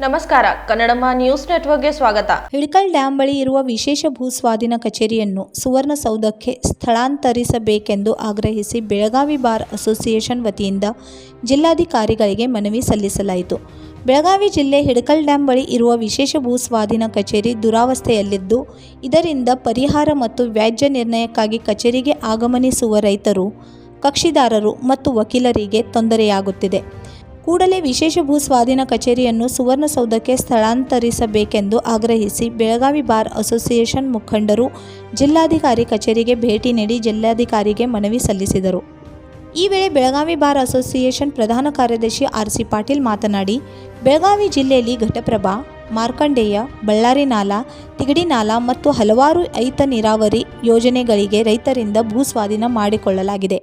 ನಮಸ್ಕಾರ, ಕನ್ನಡಮ್ಮ ನ್ಯೂಸ್ ನೆಟ್ವರ್ಕ್ಗೆ ಸ್ವಾಗತ. ಹಿಡಕಲ್ ಡ್ಯಾಂ ಬಳಿ ಇರುವ ವಿಶೇಷ ಭೂಸ್ವಾಧೀನ ಕಚೇರಿಯನ್ನು ಸುವರ್ಣಸೌಧಕ್ಕೆ ಸ್ಥಳಾಂತರಿಸಬೇಕೆಂದು ಆಗ್ರಹಿಸಿ ಬೆಳಗಾವಿ ಬಾರ್ ಅಸೋಸಿಯೇಷನ್ ವತಿಯಿಂದ ಜಿಲ್ಲಾಧಿಕಾರಿಗಳಿಗೆ ಮನವಿ ಸಲ್ಲಿಸಲಾಯಿತು. ಬೆಳಗಾವಿ ಜಿಲ್ಲೆ ಹಿಡಕಲ್ ಡ್ಯಾಂ ಬಳಿ ಇರುವ ವಿಶೇಷ ಭೂಸ್ವಾಧೀನ ಕಚೇರಿ ದುರಾವಸ್ಥೆಯಲ್ಲಿದ್ದು, ಇದರಿಂದ ಪರಿಹಾರ ಮತ್ತು ವ್ಯಾಜ್ಯ ನಿರ್ಣಯಕ್ಕಾಗಿ ಕಚೇರಿಗೆ ಆಗಮನಿಸುವ ರೈತರು, ಕಕ್ಷಿದಾರರು ಮತ್ತು ವಕೀಲರಿಗೆ ತೊಂದರೆಯಾಗುತ್ತಿದೆ. ಕೂಡಲೇ ವಿಶೇಷ ಭೂಸ್ವಾಧೀನ ಕಚೇರಿಯನ್ನು ಸುವರ್ಣಸೌಧಕ್ಕೆ ಸ್ಥಳಾಂತರಿಸಬೇಕೆಂದು ಆಗ್ರಹಿಸಿ ಬೆಳಗಾವಿ ಬಾರ್ ಅಸೋಸಿಯೇಷನ್ ಮುಖಂಡರು ಜಿಲ್ಲಾಧಿಕಾರಿ ಕಚೇರಿಗೆ ಭೇಟಿ ನೀಡಿ ಜಿಲ್ಲಾಧಿಕಾರಿಗೆ ಮನವಿ ಸಲ್ಲಿಸಿದರು. ಈ ವೇಳೆ ಬೆಳಗಾವಿ ಬಾರ್ ಅಸೋಸಿಯೇಷನ್ ಪ್ರಧಾನ ಕಾರ್ಯದರ್ಶಿ ಆರ್.ಸಿ. ಪಾಟೀಲ್ ಮಾತನಾಡಿ, ಬೆಳಗಾವಿ ಜಿಲ್ಲೆಯಲ್ಲಿ ಘಟಪ್ರಭಾ, ಮಾರ್ಕಂಡೇಯ, ಬಳ್ಳಾರಿ ನಾಲಾ, ತಿಗಡಿ ನಾಲಾ ಮತ್ತು ಹಲವಾರು ರೈತ ನೀರಾವರಿ ಯೋಜನೆಗಳಿಗೆ ರೈತರಿಂದ ಭೂಸ್ವಾಧೀನ ಮಾಡಿಕೊಳ್ಳಲಾಗಿದೆ.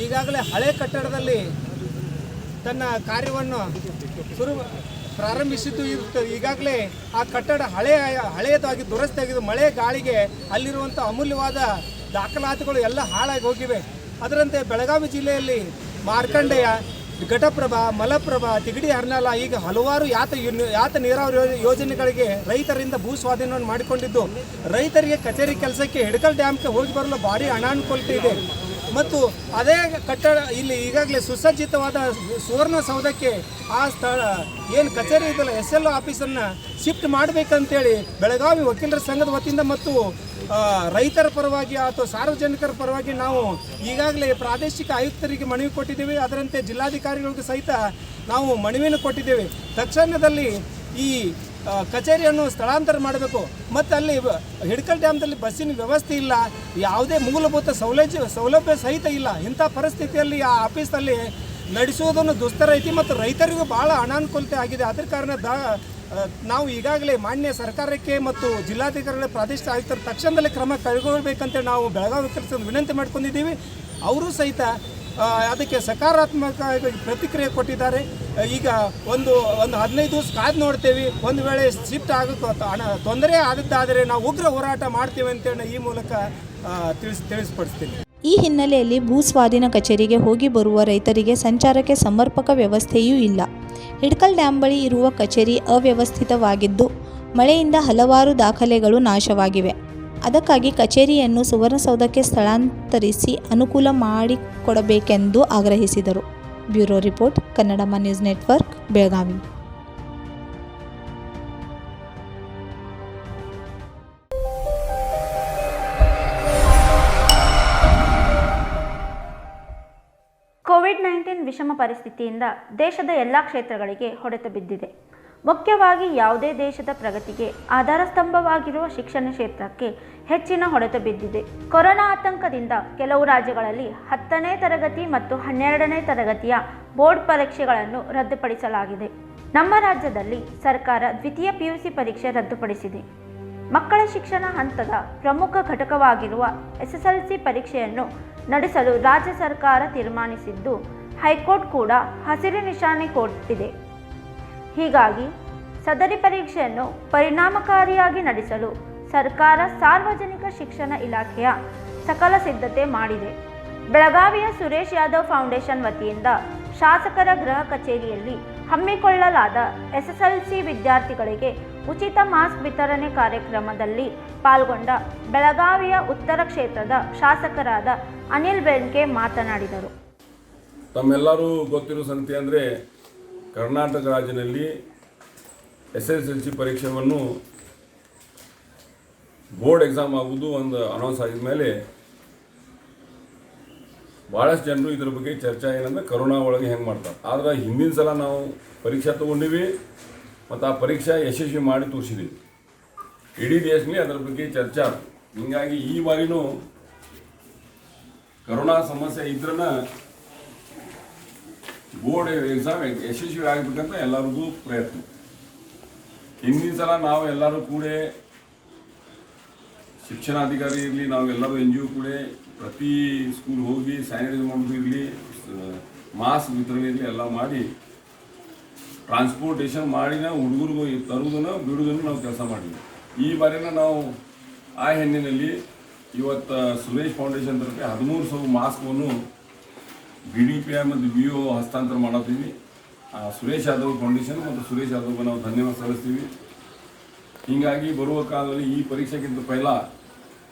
ಈಗಾಗಲೇ ಹಳೆ ಕಟ್ಟಡದಲ್ಲಿ ತನ್ನ ಕಾರ್ಯವನ್ನು ಪ್ರಾರಂಭಿಸಿದ್ದು ಇರುತ್ತದೆ. ಈಗಾಗಲೇ ಆ ಕಟ್ಟಡ ಹಳೆಯದಾಗಿ ದುರಸ್ತಿಯಾಗಿದ್ದು, ಮಳೆ ಗಾಳಿಗೆ ಅಲ್ಲಿರುವಂಥ ಅಮೂಲ್ಯವಾದ ದಾಖಲಾತಿಗಳು ಎಲ್ಲ ಹಾಳಾಗಿ ಹೋಗಿವೆ. ಅದರಂತೆ ಬೆಳಗಾವಿ ಜಿಲ್ಲೆಯಲ್ಲಿ ಮಾರ್ಕಂಡೇಯ, ಘಟಪ್ರಭಾ, ಮಲಪ್ರಭಾ, ತಿಗಡಿ ಅರ್ನಾಲ ಈಗ ಹಲವಾರು ಯಾತ ನೀರಾವರಿ ಯೋಜನೆಗಳಿಗೆ ರೈತರಿಂದ ಭೂ ಸ್ವಾಧೀನವನ್ನು ಮಾಡಿಕೊಂಡಿದ್ದು, ರೈತರಿಗೆ ಕಚೇರಿ ಕೆಲಸಕ್ಕೆ ಹಿಡಕಲ್ ಡ್ಯಾಮ್ಗೆ ಹೋಗಿ ಬರಲು ಭಾರಿ ಅನಾನುಕೂಲತೆ ಇದೆ. ಮತ್ತು ಅದೇ ಕಟ್ಟಡ ಇಲ್ಲಿ ಈಗಾಗಲೇ ಸುಸಜ್ಜಿತವಾದ ಸುವರ್ಣಸೌಧಕ್ಕೆ ಆ ಸ್ಥಳ ಏನು ಕಚೇರಿ ಇದೆಯಲ್ಲ SLO ಆಫೀಸನ್ನು ಶಿಫ್ಟ್ ಮಾಡಬೇಕಂತೇಳಿ ಬೆಳಗಾವಿ ವಕೀಲರ ಸಂಘದ ವತಿಯಿಂದ ಮತ್ತು ರೈತರ ಪರವಾಗಿ ಅಥವಾ ಸಾರ್ವಜನಿಕರ ಪರವಾಗಿ ನಾವು ಈಗಾಗಲೇ ಪ್ರಾದೇಶಿಕ ಆಯುಕ್ತರಿಗೆ ಮನವಿ ಕೊಟ್ಟಿದ್ದೇವೆ. ಅದರಂತೆ ಜಿಲ್ಲಾಧಿಕಾರಿಗಳಿಗೂ ಸಹಿತ ನಾವು ಮನವಿಯನ್ನು ಕೊಟ್ಟಿದ್ದೇವೆ. ತಕ್ಷಣದಲ್ಲಿ ಈ ಕಚೇರಿಯನ್ನು ಸ್ಥಳಾಂತರ ಮಾಡಬೇಕು. ಮತ್ತು ಅಲ್ಲಿ ಹಿಡಕಲ್ ಡ್ಯಾಮ್ದಲ್ಲಿ ಬಸ್ಸಿನ ವ್ಯವಸ್ಥೆ ಇಲ್ಲ, ಯಾವುದೇ ಮೂಲಭೂತ ಸೌಲಭ್ಯ ಸಹಿತ ಇಲ್ಲ. ಇಂಥ ಪರಿಸ್ಥಿತಿಯಲ್ಲಿ ಆ ಆಫೀಸಲ್ಲಿ ನಡೆಸುವುದನ್ನು ದುಸ್ತರ ಐತಿ ಮತ್ತು ರೈತರಿಗೂ ಭಾಳ ಅನಾನುಕೂಲತೆ ಆಗಿದೆ. ಅದರ ಕಾರಣ ನಾವು ಈಗಾಗಲೇ ಮಾನ್ಯ ಸರ್ಕಾರಕ್ಕೆ ಮತ್ತು ಜಿಲ್ಲಾಧಿಕಾರಿಗಳ ಪ್ರಾದೇಶಿಕ ಆಯುಕ್ತರ ತಕ್ಷಣದಲ್ಲಿ ಕ್ರಮ ಕೈಗೊಳ್ಳಬೇಕಂತ ನಾವು ಬೆಳಗಾವಿ ಕೆಲಸದ ವಿನಂತಿ ಮಾಡ್ಕೊಂಡಿದ್ದೀವಿ. ಅವರು ಸಹಿತ ಅದಕ್ಕೆ ಸಕಾರಾತ್ಮಕ ಪ್ರತಿಕ್ರಿಯೆ ಕೊಟ್ಟಿದ್ದಾರೆ. ಈಗ ಒಂದು 15 ದಿವಸ ಕಾದು ನೋಡ್ತೇವೆ. ಒಂದು ವೇಳೆ ಶಿಫ್ಟ್ ಆಗೋಕ್ಕೆ ತೊಂದರೆ ಆದದ್ದಾದರೆ ನಾವು ಉಗ್ರ ಹೋರಾಟ ಮಾಡ್ತೀವಿ ಅಂತೇಳಿ ಈ ಮೂಲಕ ತಿಳಿಸ್ಪಡಿಸ್ತೀನಿ. ಈ ಹಿನ್ನೆಲೆಯಲ್ಲಿ ಭೂಸ್ವಾಧೀನ ಕಚೇರಿಗೆ ಹೋಗಿ ಬರುವ ರೈತರಿಗೆ ಸಂಚಾರಕ್ಕೆ ಸಮರ್ಪಕ ವ್ಯವಸ್ಥೆಯೂ ಇಲ್ಲ. ಹಿಡಕಲ್ ಡ್ಯಾಂ ಬಳಿ ಇರುವ ಕಚೇರಿ ಅವ್ಯವಸ್ಥಿತವಾಗಿದ್ದು, ಮಳೆಯಿಂದ ಹಲವಾರು ದಾಖಲೆಗಳು ನಾಶವಾಗಿವೆ. ಅದಕ್ಕಾಗಿ ಕಚೇರಿಯನ್ನು ಸುವರ್ಣಸೌಧಕ್ಕೆ ಸ್ಥಳಾಂತರಿಸಿ ಅನುಕೂಲ ಮಾಡಿಕೊಡಬೇಕೆಂದು ಆಗ್ರಹಿಸಿದರು. Bureau report, Kannadamma news network, Belagavi. ಕೋವಿಡ್-19 ವಿಷಮ ಪರಿಸ್ಥಿತಿಯಿಂದ ದೇಶದ ಎಲ್ಲ ಕ್ಷೇತ್ರಗಳಿಗೆ ಹೊಡೆತ ಬಿದ್ದಿದೆ. ಮುಖ್ಯವಾಗಿ ಯಾವುದೇ ದೇಶದ ಪ್ರಗತಿಗೆ ಆಧಾರ ಸ್ತಂಭವಾಗಿರುವ ಶಿಕ್ಷಣ ಕ್ಷೇತ್ರಕ್ಕೆ ಹೆಚ್ಚಿನ ಹೊಡೆತ ಬಿದ್ದಿದೆ. ಕೊರೋನಾ ಆತಂಕದಿಂದ ಕೆಲವು ರಾಜ್ಯಗಳಲ್ಲಿ 10ನೇ ತರಗತಿ ಮತ್ತು 12ನೇ ತರಗತಿಯ ಬೋರ್ಡ್ ಪರೀಕ್ಷೆಗಳನ್ನು ರದ್ದುಪಡಿಸಲಾಗಿದೆ. ನಮ್ಮ ರಾಜ್ಯದಲ್ಲಿ ಸರ್ಕಾರ ದ್ವಿತೀಯ PUC ಪರೀಕ್ಷೆ ರದ್ದುಪಡಿಸಿದೆ. ಮಕ್ಕಳ ಶಿಕ್ಷಣ ಹಂತದ ಪ್ರಮುಖ ಘಟಕವಾಗಿರುವ SSLC ಪರೀಕ್ಷೆಯನ್ನು ನಡೆಸಲು ರಾಜ್ಯ ಸರ್ಕಾರ ತೀರ್ಮಾನಿಸಿದ್ದು, ಹೈಕೋರ್ಟ್ ಕೂಡ ಹಸಿರು ನಿಶಾನೆ ಕೊಟ್ಟಿದೆ. ಹೀಗಾಗಿ ಸದರಿ ಪರೀಕ್ಷೆಯನ್ನು ಪರಿಣಾಮಕಾರಿಯಾಗಿ ನಡೆಸಲು ಸರ್ಕಾರ ಸಾರ್ವಜನಿಕ ಶಿಕ್ಷಣ ಇಲಾಖೆಯ ಸಕಲ ಸಿದ್ಧತೆ ಮಾಡಿದೆ. ಬೆಳಗಾವಿಯ ಸುರೇಶ್ ಯಾದವ್ ಫೌಂಡೇಶನ್ ವತಿಯಿಂದ ಶಾಸಕರ ಗೃಹ ಕಚೇರಿಯಲ್ಲಿ ಹಮ್ಮಿಕೊಳ್ಳಲಾದ SSLC ವಿದ್ಯಾರ್ಥಿಗಳಿಗೆ ಉಚಿತ ಮಾಸ್ಕ್ ವಿತರಣೆ ಕಾರ್ಯಕ್ರಮದಲ್ಲಿ ಪಾಲ್ಗೊಂಡ ಬೆಳಗಾವಿಯ ಉತ್ತರ ಕ್ಷೇತ್ರದ ಶಾಸಕರಾದ ಅನಿಲ್ ಬೆನ್ಕೆ ಮಾತನಾಡಿದರು. ತಮ್ಮೆಲ್ಲರೂ ಗೊತ್ತಿರೋ ಸಂಗತಿ ಅಂದರೆ, ಕರ್ನಾಟಕ ರಾಜ್ಯದಲ್ಲಿ SSLC ಪರೀಕ್ಷೆಯನ್ನು ಬೋರ್ಡ್ ಎಕ್ಸಾಮ್ ಆಗುವುದು ಒಂದು ಅನೌನ್ಸ್ ಆಗಿದ ಮೇಲೆ ಭಾಳಷ್ಟು ಜನರು ಇದರ ಬಗ್ಗೆ ಚರ್ಚೆ ಏನಂದರೆ ಕರೋನಾ ಒಳಗೆ ಹೆಂಗೆ ಮಾಡ್ತಾರೆ. ಆದರೆ ಹಿಂದಿನ ಸಲ ನಾವು ಪರೀಕ್ಷೆ ತೊಗೊಂಡಿವಿ ಮತ್ತು ಆ ಪರೀಕ್ಷೆ ಯಶಸ್ವಿ ಮಾಡಿ ತೋರಿಸಿದ್ದೀವಿ. ಇಡೀ ದೇಶದಲ್ಲಿ ಅದರ ಬಗ್ಗೆ ಚರ್ಚೆ ಆಯಿತು. ಹೀಗಾಗಿ ಈ ಬಾರಿನೂ ಕರೋನಾ ಸಮಸ್ಯೆ ಇದ್ರನ್ನ ಬೋರ್ಡ್ ಎಕ್ಸಾಮ್ ಯಶಸ್ವಿ ಆಗಬೇಕಂತ ಎಲ್ಲರಿಗೂ ಪ್ರಯತ್ನ. ಹಿಂದಿನ ಸಲ ನಾವು ಎಲ್ಲರೂ ಕೂಡ ಶಿಕ್ಷಣಾಧಿಕಾರಿ ಇರಲಿ, ನಾವೆಲ್ಲರೂ NGO ಕೂಡ ಪ್ರತಿ ಸ್ಕೂಲ್ ಹೋಗಿ ಸ್ಯಾನಿಟೈಸ್ ಮಾಡೋದು ಇರಲಿ, ಮಾಸ್ಕ್ ವಿತರಣೆ ಇರಲಿ ಎಲ್ಲ ಮಾಡಿ ಟ್ರಾನ್ಸ್ಪೋರ್ಟೇಷನ್ ಮಾಡಿನ ಹುಡುಗರಿಗೂ ತರುವುದನ್ನು ಬಿಡುವುದನ್ನು ನಾವು ಕೆಲಸ ಮಾಡಿದ್ವಿ. ಈ ಬಾರಿನ ನಾವು ಆ ಹಿನ್ನೆಲೆಯಲ್ಲಿ ಇವತ್ತು ಸುರೇಶ್ ಫೌಂಡೇಶನ್ ತರಫೆ 13,000 ಮಾಸ್ಕನ್ನು BDPI ಮತ್ತು BO ಹಸ್ತಾಂತರ ಮಾಡತ್ತೀವಿ. ಸುರೇಶ್ ಯಾದವ್ ಫೌಂಡೇಶನ್ ಮತ್ತು ಸುರೇಶ್ ಯಾದವ್ಗೆ ನಾವು ಧನ್ಯವಾದ ಸಲ್ಲಿಸ್ತೀವಿ. ಹೀಗಾಗಿ ಬರುವ ಕಾಲದಲ್ಲಿ ಈ ಪರೀಕ್ಷೆಗಿಂತ ಪೈಲ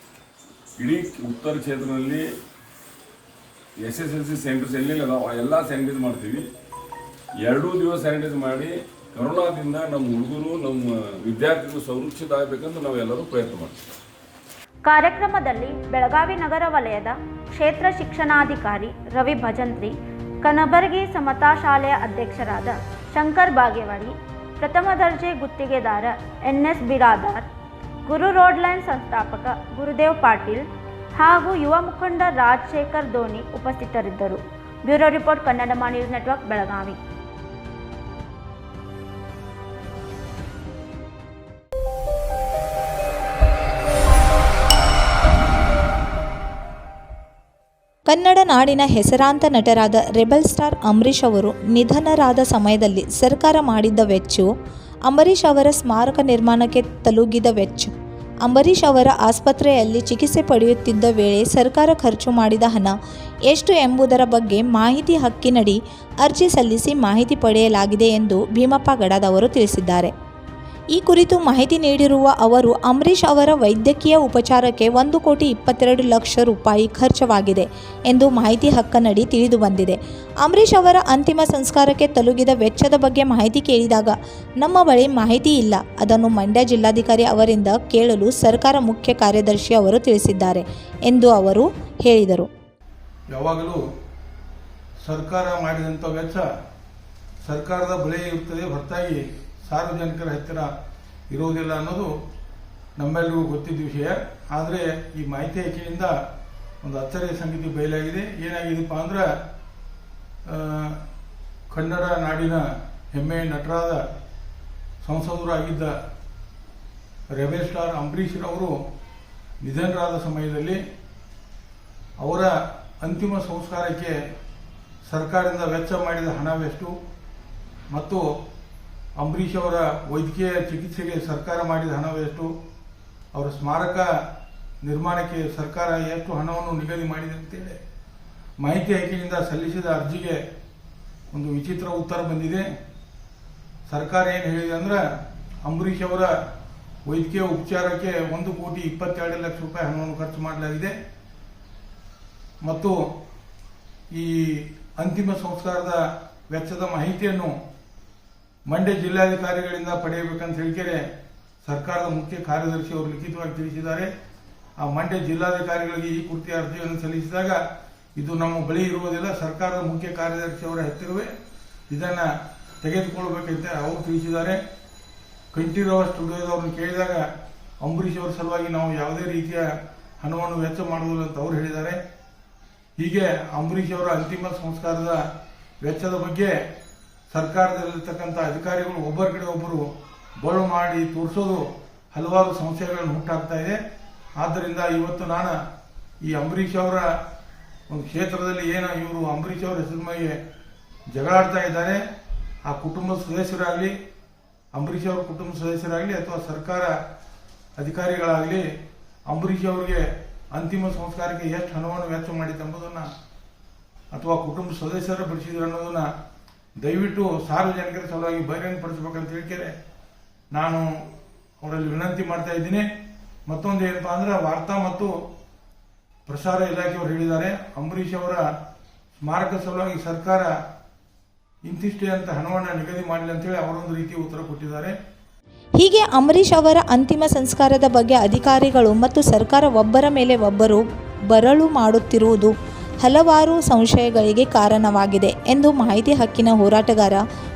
ಇಡೀ ಉತ್ತರ ಕ್ಷೇತ್ರದಲ್ಲಿ SSLC ಸೆಂಟರ್ಸ್ ಎಲ್ಲೆಲ್ಲಿ ಅದಾವ ಎಲ್ಲ ಸ್ಯಾನಿಟೈಸ್ ಮಾಡ್ತೀವಿ. 2 ದಿವಸ ಸ್ಯಾನಿಟೈಸ್ ಮಾಡಿ ಕರೋನಾದಿಂದ ನಮ್ಮ ಹುಡುಗರು ನಮ್ಮ ವಿದ್ಯಾರ್ಥಿಗಳು ಸುರಕ್ಷಿತ ಆಗಬೇಕಂತ ನಾವೆಲ್ಲರೂ ಪ್ರಯತ್ನ ಮಾಡ್ತೀವಿ. ಕಾರ್ಯಕ್ರಮದಲ್ಲಿ ಬೆಳಗಾವಿ ನಗರ ವಲಯದ ಕ್ಷೇತ್ರ ಶಿಕ್ಷಣಾಧಿಕಾರಿ ರವಿ ಭಜಂತ್ರಿ, ಕನಬರಗಿ ಸಮತಾ ಶಾಲೆಯ ಅಧ್ಯಕ್ಷರಾದ ಶಂಕರ್ ಬಾಗೇವಾಡಿ, ಪ್ರಥಮ ದರ್ಜೆ ಗುತ್ತಿಗೆದಾರ NS Biradar, Guru road line ಸಂಸ್ಥಾಪಕ ಗುರುದೇವ್ ಪಾಟೀಲ್ ಹಾಗೂ ಯುವ ಮುಖಂಡ ರಾಜಶೇಖರ್ ಧೋನಿ ಉಪಸ್ಥಿತರಿದ್ದರು. Bureau report, Kannadama news network, Belagavi. Kannada ನಾಡಿನ ಹೆಸರಾಂತ ನಟರಾದ ರೆಬಲ್ ಸ್ಟಾರ್ ಅಂಬರೀಷ್ ಅವರು ನಿಧನರಾದ ಸಮಯದಲ್ಲಿ ಸರ್ಕಾರ ಮಾಡಿದ್ದ ವೆಚ್ಚವು, ಅಂಬರೀಷ್ ಅವರ ಸ್ಮಾರಕ ನಿರ್ಮಾಣಕ್ಕೆ ತಲುಗಿದ ವೆಚ್ಚ, ಅಂಬರೀಷ್ ಅವರ ಆಸ್ಪತ್ರೆಯಲ್ಲಿ ಚಿಕಿತ್ಸೆ ಪಡೆಯುತ್ತಿದ್ದ ವೇಳೆ ಸರ್ಕಾರ ಖರ್ಚು ಮಾಡಿದ ಹಣ ಎಷ್ಟು ಎಂಬುದರ ಬಗ್ಗೆ ಮಾಹಿತಿ ಹಕ್ಕಿನಡಿ ಅರ್ಜಿ ಸಲ್ಲಿಸಿ ಮಾಹಿತಿ ಪಡೆಯಲಾಗಿದೆ ಎಂದು ಭೀಮಪ್ಪ ಗಡದವರು ತಿಳಿಸಿದ್ದಾರೆ. ಈ ಕುರಿತು ಮಾಹಿತಿ ನೀಡಿರುವ ಅವರು, ಅಂಬರೀಷ್ ಅವರ ವೈದ್ಯಕೀಯ ಉಪಚಾರಕ್ಕೆ 1,22,00,000 ರೂಪಾಯಿ ಖರ್ಚವಾಗಿದೆ ಎಂದು ಮಾಹಿತಿ ಹಕ್ಕನಡಿ ತಿಳಿದು ಬಂದಿದೆ. ಅಂಬರೀಷ್ ಅವರ ಅಂತಿಮ ಸಂಸ್ಕಾರಕ್ಕೆ ತಲುಗಿದ ವೆಚ್ಚದ ಬಗ್ಗೆ ಮಾಹಿತಿ ಕೇಳಿದಾಗ ನಮ್ಮ ಬಳಿ ಮಾಹಿತಿ ಇಲ್ಲ, ಅದನ್ನು ಮಂಡ್ಯ ಜಿಲ್ಲಾಧಿಕಾರಿ ಅವರಿಂದ ಕೇಳಲು ಸರ್ಕಾರ ಮುಖ್ಯ ಕಾರ್ಯದರ್ಶಿ ಅವರು ತಿಳಿಸಿದ್ದಾರೆ ಎಂದು ಅವರು ಹೇಳಿದರು. ಯಾವಾಗಲೂ ಸರ್ಕಾರ ಮಾಡಿದಂಥ ವೆಚ್ಚ ಸರ್ಕಾರದ ಬಳಿ ಇರುತ್ತದೆ ಹೊರತಾಗಿ ಸಾರ್ವಜನಿಕರ ಹತ್ತಿರ ಇರುವುದಿಲ್ಲ ಅನ್ನೋದು ನಮ್ಮೆಲ್ಲರಿಗೂ ಗೊತ್ತಿದ್ದ ವಿಷಯ. ಆದರೆ ಈ ಮಾಹಿತಿ ಹಕ್ಕಿನಿಂದ ಒಂದು ಅಚ್ಚರಿಯ ಸಂಗತಿ ಬಯಲಾಗಿದೆ. ಏನಾಗಿದೆಪ್ಪ ಅಂದ್ರೆ, ಕನ್ನಡ ನಾಡಿನ ಹೆಮ್ಮೆಯ ನಟರಾದ ಸಂಸದರು ಆಗಿದ್ದ ರೆಬೆಲ್ ಸ್ಟಾರ್ ಅಂಬರೀಷ್ರವರು ನಿಧನರಾದ ಸಮಯದಲ್ಲಿ ಅವರ ಅಂತಿಮ ಸಂಸ್ಕಾರಕ್ಕೆ ಸರ್ಕಾರದಿಂದ ವೆಚ್ಚ ಮಾಡಿದ ಹಣವೆಷ್ಟು ಮತ್ತು ಅಂಬರೀಷ್ ಅವರ ವೈದ್ಯಕೀಯ ಚಿಕಿತ್ಸೆಗೆ ಸರ್ಕಾರ ಮಾಡಿದ ಹಣವೆಷ್ಟು, ಅವರ ಸ್ಮಾರಕ ನಿರ್ಮಾಣಕ್ಕೆ ಸರ್ಕಾರ ಎಷ್ಟು ಹಣವನ್ನು ನಿಗದಿ ಮಾಡಿದೆ ಅಂತೇಳಿ ಮಾಹಿತಿ ಹಕ್ಕಿನಿಂದ ಸಲ್ಲಿಸಿದ ಅರ್ಜಿಗೆ ಒಂದು ವಿಚಿತ್ರ ಉತ್ತರ ಬಂದಿದೆ. ಸರ್ಕಾರ ಏನು ಹೇಳಿದೆ ಅಂದ್ರೆ, ಅಂಬರೀಷ್ ಅವರ ವೈದ್ಯಕೀಯ ಉಪಚಾರಕ್ಕೆ 1,22,00,000 ರೂಪಾಯಿ ಹಣವನ್ನು ಖರ್ಚು ಮಾಡಲಾಗಿದೆ ಮತ್ತು ಈ ಅಂತಿಮ ಸಂಸ್ಕಾರದ ವೆಚ್ಚದ ಮಾಹಿತಿಯನ್ನು ಮಂಡ್ಯ ಜಿಲ್ಲಾಧಿಕಾರಿಗಳಿಂದ ಪಡೆಯಬೇಕಂತ ಹೇಳಿಕೆರೆ ಸರ್ಕಾರದ ಮುಖ್ಯ ಕಾರ್ಯದರ್ಶಿ ಅವರು ಲಿಖಿತವಾಗಿ ತಿಳಿಸಿದ್ದಾರೆ. ಆ ಮಂಡ್ಯ ಜಿಲ್ಲಾಧಿಕಾರಿಗಳಿಗೆ ಈ ಕುರಿತ ಅರ್ಜಿಯನ್ನು ಸಲ್ಲಿಸಿದಾಗ, ಇದು ನಮ್ಮ ಬಳಿ ಇರುವುದಿಲ್ಲ, ಸರ್ಕಾರದ ಮುಖ್ಯ ಕಾರ್ಯದರ್ಶಿ ಅವರ ಹತ್ತಿರವೇ ಇದನ್ನು ತೆಗೆದುಕೊಳ್ಳಬೇಕಂತ ಅವರು ತಿಳಿಸಿದ್ದಾರೆ. ಕಂಠೀರವ ಸ್ಟುಡಿಯೋದವ್ರನ್ನ ಕೇಳಿದಾಗ ಅಂಬರೀಷ್ ಅವರ ಸಲುವಾಗಿ ನಾವು ಯಾವುದೇ ರೀತಿಯ ಹಣವನ್ನು ವೆಚ್ಚ ಮಾಡುವುದಿಲ್ಲ ಅಂತ ಅವರು ಹೇಳಿದ್ದಾರೆ. ಹೀಗೆ ಅಂಬರೀಷ್ ಅವರ ಅಂತಿಮ ಸಂಸ್ಕಾರದ ವೆಚ್ಚದ ಬಗ್ಗೆ ಸರ್ಕಾರದಲ್ಲಿರ್ತಕ್ಕಂಥ ಅಧಿಕಾರಿಗಳು ಒಬ್ಬರ ಕಡೆ ಒಬ್ಬರು ಬಳು ಮಾಡಿ ತೋರಿಸೋದು ಹಲವಾರು ಸಮಸ್ಯೆಗಳನ್ನು ಹುಟ್ಟಾಗ್ತಾ ಇದೆ. ಆದ್ದರಿಂದ ಇವತ್ತು ನಾನು ಈ ಅಂಬರೀಷ್ ಅವರ ಒಂದು ಕ್ಷೇತ್ರದಲ್ಲಿ ಇವರು ಅಂಬರೀಷ್ ಅವರ ಹೆಸರು ಮೇಲೆ ಜಗಳಾಡ್ತಾ ಇದ್ದಾರೆ, ಆ ಕುಟುಂಬದ ಸದಸ್ಯರಾಗಲಿ, ಅಂಬರೀಷ್ ಅವರ ಕುಟುಂಬ ಸದಸ್ಯರಾಗಲಿ ಅಥವಾ ಸರ್ಕಾರ ಅಧಿಕಾರಿಗಳಾಗಲಿ ಅಂಬರೀಷ್ ಅವರಿಗೆ ಅಂತಿಮ ಸಂಸ್ಕಾರಕ್ಕೆ ಎಷ್ಟು ಹಣವನ್ನು ವೆಚ್ಚ ಮಾಡಿತ್ತು ಎಂಬುದನ್ನು ಅಥವಾ ಕುಟುಂಬ ಸದಸ್ಯರ ಬಳಸಿದ್ರು ಅನ್ನೋದನ್ನ ದಯವಿಟ್ಟು ಸಾರ್ವಜನಿಕರ ಸಲುವಾಗಿ ಬಹಿರಂಗಪಡಿಸಬೇಕಂತ ಹೇಳಿಕೆರೆ ನಾನು ಅವರಲ್ಲಿ ವಿನಂತಿ ಮಾಡ್ತಾ ಇದ್ದೀನಿ. ಮತ್ತೊಂದು ಏನಪ್ಪಾ ಅಂದ್ರೆ, ವಾರ್ತಾ ಮತ್ತು ಪ್ರಸಾರ ಇಲಾಖೆಯವರು ಹೇಳಿದ್ದಾರೆ, ಅಂಬರೀಷ್ ಅವರ ಸ್ಮಾರಕ ಸಲುವಾಗಿ ಸರ್ಕಾರ ಇಂತಿಷ್ಟೇ ಅಂತ ಹಣವನ್ನು ನಿಗದಿ ಮಾಡಲಿ ಅಂತೇಳಿ ಅವರೊಂದು ರೀತಿ ಉತ್ತರ ಕೊಟ್ಟಿದ್ದಾರೆ. ಹೀಗೆ ಅಂಬರೀಷ್ ಅವರ ಅಂತಿಮ ಸಂಸ್ಕಾರದ ಬಗ್ಗೆ ಅಧಿಕಾರಿಗಳು ಮತ್ತು ಸರ್ಕಾರ ಒಬ್ಬರ ಮೇಲೆ ಒಬ್ಬರು ಬರಳು ಮಾಡುತ್ತಿರುವುದು ಹಲವಾರು ಸಂಶಯಗಳಿಗೆ ಕಾರಣವಾಗಿದೆ ಎಂದು ಮಾಹಿತಿ ಹಕ್ಕಿನ ಹೋರಾಟಗಾರ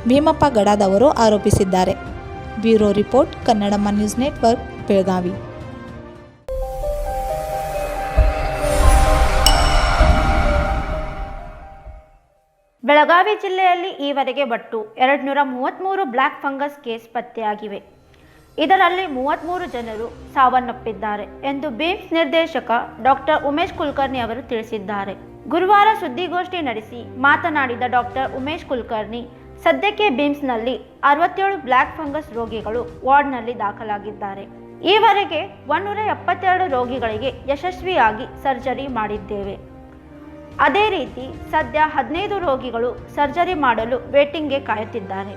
ಭೀಮಪ್ಪ ಗಡದವರು ಆರೋಪಿಸಿದ್ದಾರೆ. Bureau report, Kannadama news network, Belagavi. Belagavi ಜಿಲ್ಲೆಯಲ್ಲಿ ಈವರೆಗೆ ಒಟ್ಟು 233 ಬ್ಲ್ಯಾಕ್ ಫಂಗಸ್ ಕೇಸ್ ಪತ್ತೆಯಾಗಿವೆ. ಇದರಲ್ಲಿ 33 ಜನರು ಸಾವನ್ನಪ್ಪಿದ್ದಾರೆ ಎಂದು ಬಿಮ್ಸ್ ನಿರ್ದೇಶಕ ಡಾಕ್ಟರ್ ಉಮೇಶ್ ಕುಲಕರ್ಣಿ ಅವರು ತಿಳಿಸಿದ್ದಾರೆ. ಗುರುವಾರ ಸುದ್ದಿಗೋಷ್ಠಿ ನಡೆಸಿ ಮಾತನಾಡಿದ ಡಾಕ್ಟರ್ ಉಮೇಶ್ ಕುಲಕರ್ಣಿ, ಸದ್ಯಕ್ಕೆ ಬಿಮ್ಸ್ನಲ್ಲಿ 67 ಬ್ಲ್ಯಾಕ್ ಫಂಗಸ್ ರೋಗಿಗಳು ವಾರ್ಡ್ನಲ್ಲಿ ದಾಖಲಾಗಿದ್ದಾರೆ. ಈವರೆಗೆ 172 ರೋಗಿಗಳಿಗೆ ಯಶಸ್ವಿಯಾಗಿ ಸರ್ಜರಿ ಮಾಡಿದ್ದೇವೆ. ಅದೇ ರೀತಿ ಸದ್ಯ 15 ರೋಗಿಗಳು ಸರ್ಜರಿ ಮಾಡಲು ವೇಟಿಂಗ್ಗೆ ಕಾಯುತ್ತಿದ್ದಾರೆ.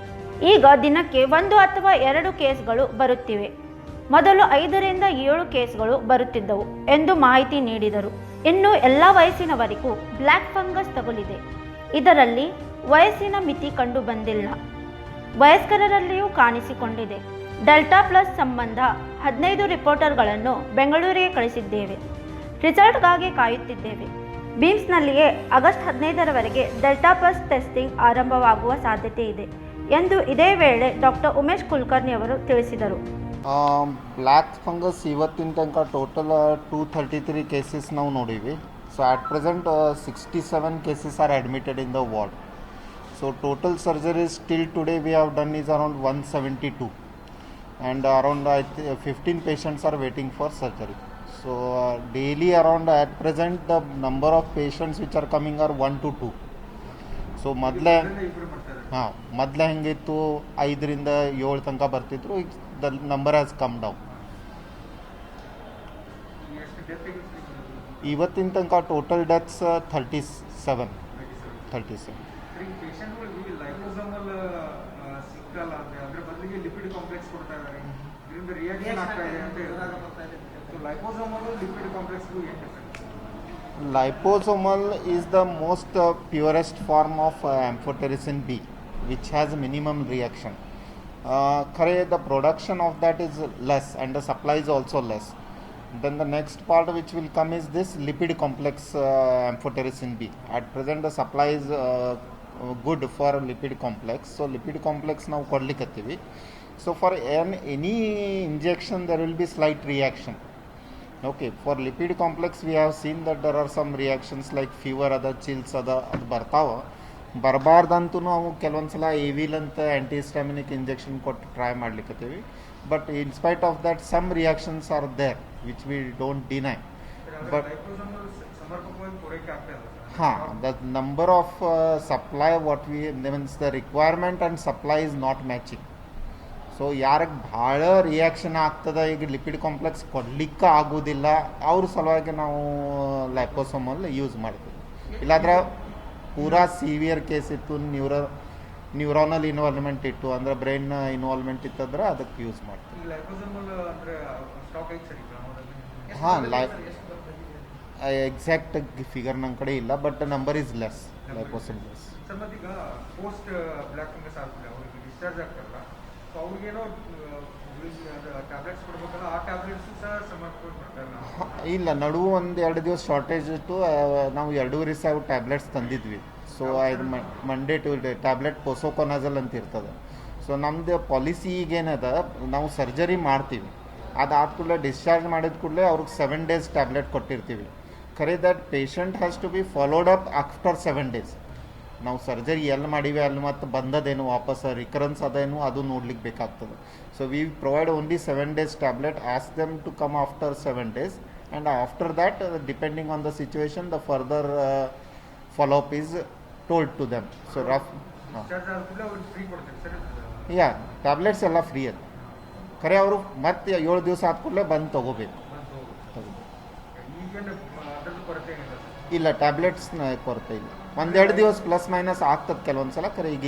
ಈಗ ದಿನಕ್ಕೆ 1 ಅಥವಾ 2 ಕೇಸ್ಗಳು ಬರುತ್ತಿವೆ. ಮೊದಲು 5 ರಿಂದ 7 ಕೇಸ್ಗಳು ಬರುತ್ತಿದ್ದವು ಎಂದು ಮಾಹಿತಿ ನೀಡಿದರು. ಇನ್ನು ಎಲ್ಲ ವಯಸ್ಸಿನವರಿಗೂ ಬ್ಲ್ಯಾಕ್ ಫಂಗಸ್ ತಗುಲಿದೆ. ಇದರಲ್ಲಿ ವಯಸ್ಸಿನ ಮಿತಿ ಕಂಡು ಬಂದಿಲ್ಲ. ವಯಸ್ಕರಲ್ಲಿಯೂ ಕಾಣಿಸಿಕೊಂಡಿದೆ. ಡೆಲ್ಟಾ ಪ್ಲಸ್ ಸಂಬಂಧ 15 ರಿಪೋರ್ಟರ್ಗಳನ್ನು ಬೆಂಗಳೂರಿಗೆ ಕಳಿಸಿದ್ದೇವೆ. ರಿಸಲ್ಟ್ಗಾಗಿ ಕಾಯುತ್ತಿದ್ದೇವೆ. ಬಿಮ್ಸ್ನಲ್ಲಿಯೇ ಆಗಸ್ಟ್ 15ರವರೆಗೆ ಡೆಲ್ಟಾ ಪ್ಲಸ್ ಟೆಸ್ಟಿಂಗ್ ಆರಂಭವಾಗುವ ಸಾಧ್ಯತೆ ಇದೆ ಎಂದು ಇದೇ ವೇಳೆ ಡಾಕ್ಟರ್ ಉಮೇಶ್ ಕುಲಕರ್ಣಿ ಅವರು ತಿಳಿಸಿದರು. ಬ್ಲ್ಯಾಕ್ ಫಂಗಸ್ ಇವತ್ತಿನ ತನಕ ಟೋಟಲ್ 233 ಕೇಸಸ್ ನಾವು ನೋಡೀವಿ. So at present 67 cases are admitted in the ward. So total surgeries till today we have done is around 172 and around 15 patients are waiting for surgery. So daily around at present the number of patients which are coming are 1 to 2. So ಮೊದಲೇ ಹೆಂಗಿತ್ತು 5 ರಿಂದ 7 ತನಕ ಬರ್ತಿದ್ರು. ಈಗ the number has come down. ಇವತ್ತಿನ ತನಕ total deaths 37. Liposomal is the most purest form of amphotericin B, which has minimum reaction. The production of that is less and the supply is also less. Then the next part which will come is this lipid complex amphotericin B. At present the supply is good for lipid complex. So lipid complex now kodlikattivi. So for any injection there will be slight reaction. Okay, for lipid complex we have seen that there are some reactions like fever, other chills, ಅದು ಬರ್ತಾವ. ಬರಬಾರ್ದಂತೂ ನಾವು ಕೆಲವೊಂದ್ಸಲ Avil ಅಂತ antihistaminic injection ಕೊಟ್ಟು try ಮಾಡ್ಲಿಕ್ಕತ್ತೀವಿ. But in spite of that some reactions are there which we don't deny. But the number of supply what we means the requirement and supply is not matching. So ಯಾರಿಗೆ ಭಾಳ reaction ಆಗ್ತದೆ, ಈಗ lipid complex ಕೊಡ್ಲಿಕ್ಕೆ ಆಗೋದಿಲ್ಲ, ಅವ್ರ ಸಲುವಾಗಿ ನಾವು liposomal use ಮಾಡ್ತೀವಿ. ಇಲ್ಲಾಂದ್ರೆ ಪೂರಾ ಸಿವಿಯರ್ ಕೇಸ್ ಇತ್ತು, ನ್ಯೂರಾನಲ್ ಇನ್ವಾಲ್ವ್ಮೆಂಟ್ ಇತ್ತು, ಅಂದ್ರೆ ಬ್ರೈನ್ ಇನ್ವಾಲ್ವ್ಮೆಂಟ್ ಇತ್ತಂದ್ರೆ ಅದಕ್ಕೆ ಯೂಸ್ ಮಾಡ್ತೀವಿ. ಹಾಂ, ಎಕ್ಸಾಕ್ಟ್ ಫಿಗರ್ ನನ್ನ ಕಡೆ ಇಲ್ಲ, but number is less liposome less. ಇಲ್ಲ, ನಡುವು 1-2 ದಿವಸ ಶಾರ್ಟೇಜ್ ಇತ್ತು. ನಾವು 2.5 ಸಾವಿರ ಟ್ಯಾಬ್ಲೆಟ್ಸ್ ತಂದಿದ್ವಿ. ಸೊ ಇದು Monday today tablet posaconazole ಅಂತ ಇರ್ತದೆ. ಸೊ ನಮ್ಮದು ಪಾಲಿಸಿ ಈಗೇನದ, ನಾವು ಸರ್ಜರಿ ಮಾಡ್ತೀವಿ, ಅದಾದ ಕೂಡಲೇ ಡಿಸ್ಚಾರ್ಜ್ ಮಾಡಿದ ಕೂಡಲೇ ಅವ್ರಿಗೆ 7 days ಟ್ಯಾಬ್ಲೆಟ್ ಕೊಟ್ಟಿರ್ತೀವಿ. ಖರೆ that patient has to be followed up after 7 days. ನಾವು ಸರ್ಜರಿ ಎಲ್ಲಿ ಮಾಡೀವಿ ಅಲ್ಲಿ ಮತ್ತು ಬಂದದೇನು ವಾಪಸ್ ರಿಕರೆನ್ಸ್ ಅದೇನು ಅದು ನೋಡ್ಲಿಕ್ಕೆ ಬೇಕಾಗ್ತದೆ. So we provide only 7 days tablet, ask them to come after 7 days and after that depending on the situation the further follow up is told to them. So rough ಯಾ ಟ್ಯಾಬ್ಲೆಟ್ಸ್ ಎಲ್ಲ ಫ್ರೀ ಅದು. ಖರೆ ಅವರು ಮತ್ತೆ 7 ದಿವಸ ಆದ ಕೂಡಲೇ ಬಂದು ತೊಗೋಬೇಕು. ಇಲ್ಲ, ಟ್ಯಾಬ್ಲೆಟ್ಸ್ನ ಕೊರತೆ ಇಲ್ಲ. 1-2 ದಿವಸ ಪ್ಲಸ್ ಮೈನಸ್ ಆಗ್ತದೆ ಕೆಲವೊಂದ್ಸಲ. ಖರೆ ಈಗ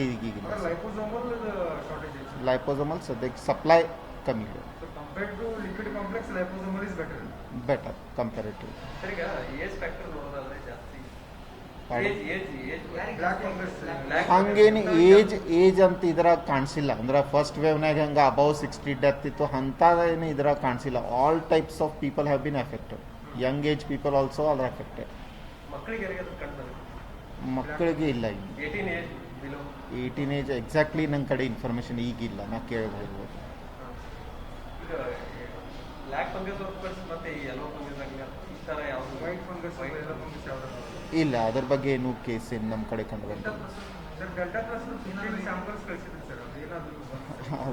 ಲೈಪೋಸೋಮಲ್ ಸದ್ಯಕ್ಕೆ ಸಪ್ಲೈ ಕಮ್ಮಿ ಇದೆ. Better comparative. ಹಂಗೇನು ಏಜ್ ಅಂತ ಇದ್ರಾಗ ಕಾಣಿಸಿಲ್ಲ. ಅಂದ್ರೆ ಫಸ್ಟ್ ವೇವ್ನಾಗ ಹಂಗೆ ಅಬೌವ್ 60 ಡೆತ್ ಇತ್ತು, ಅಂಥದ್ದೇನು ಇದ್ರಾಗ ಕಾಣಿಸಿಲ್ಲ. All types of people have been affected. Young age people also are affected. ಮಕ್ಕಳಿಗೆ ಇಲ್ಲ, 18 ಏಜ್ ಎಕ್ಸಾಕ್ಟ್ಲಿ ನನ್ನ ಕಡೆ ಇನ್ಫಾರ್ಮೇಶನ್ ಈಗಿಲ್ಲ, ನಾ ಕೇಳಬಹುದು. ಇಲ್ಲ, ಅದ್ರ ಬಗ್ಗೆ ಏನು ಕೇಸ್ ಏನು ನಮ್ಮ ಕಡೆ ಕಂಡು ಬಂದಿಲ್ಲ.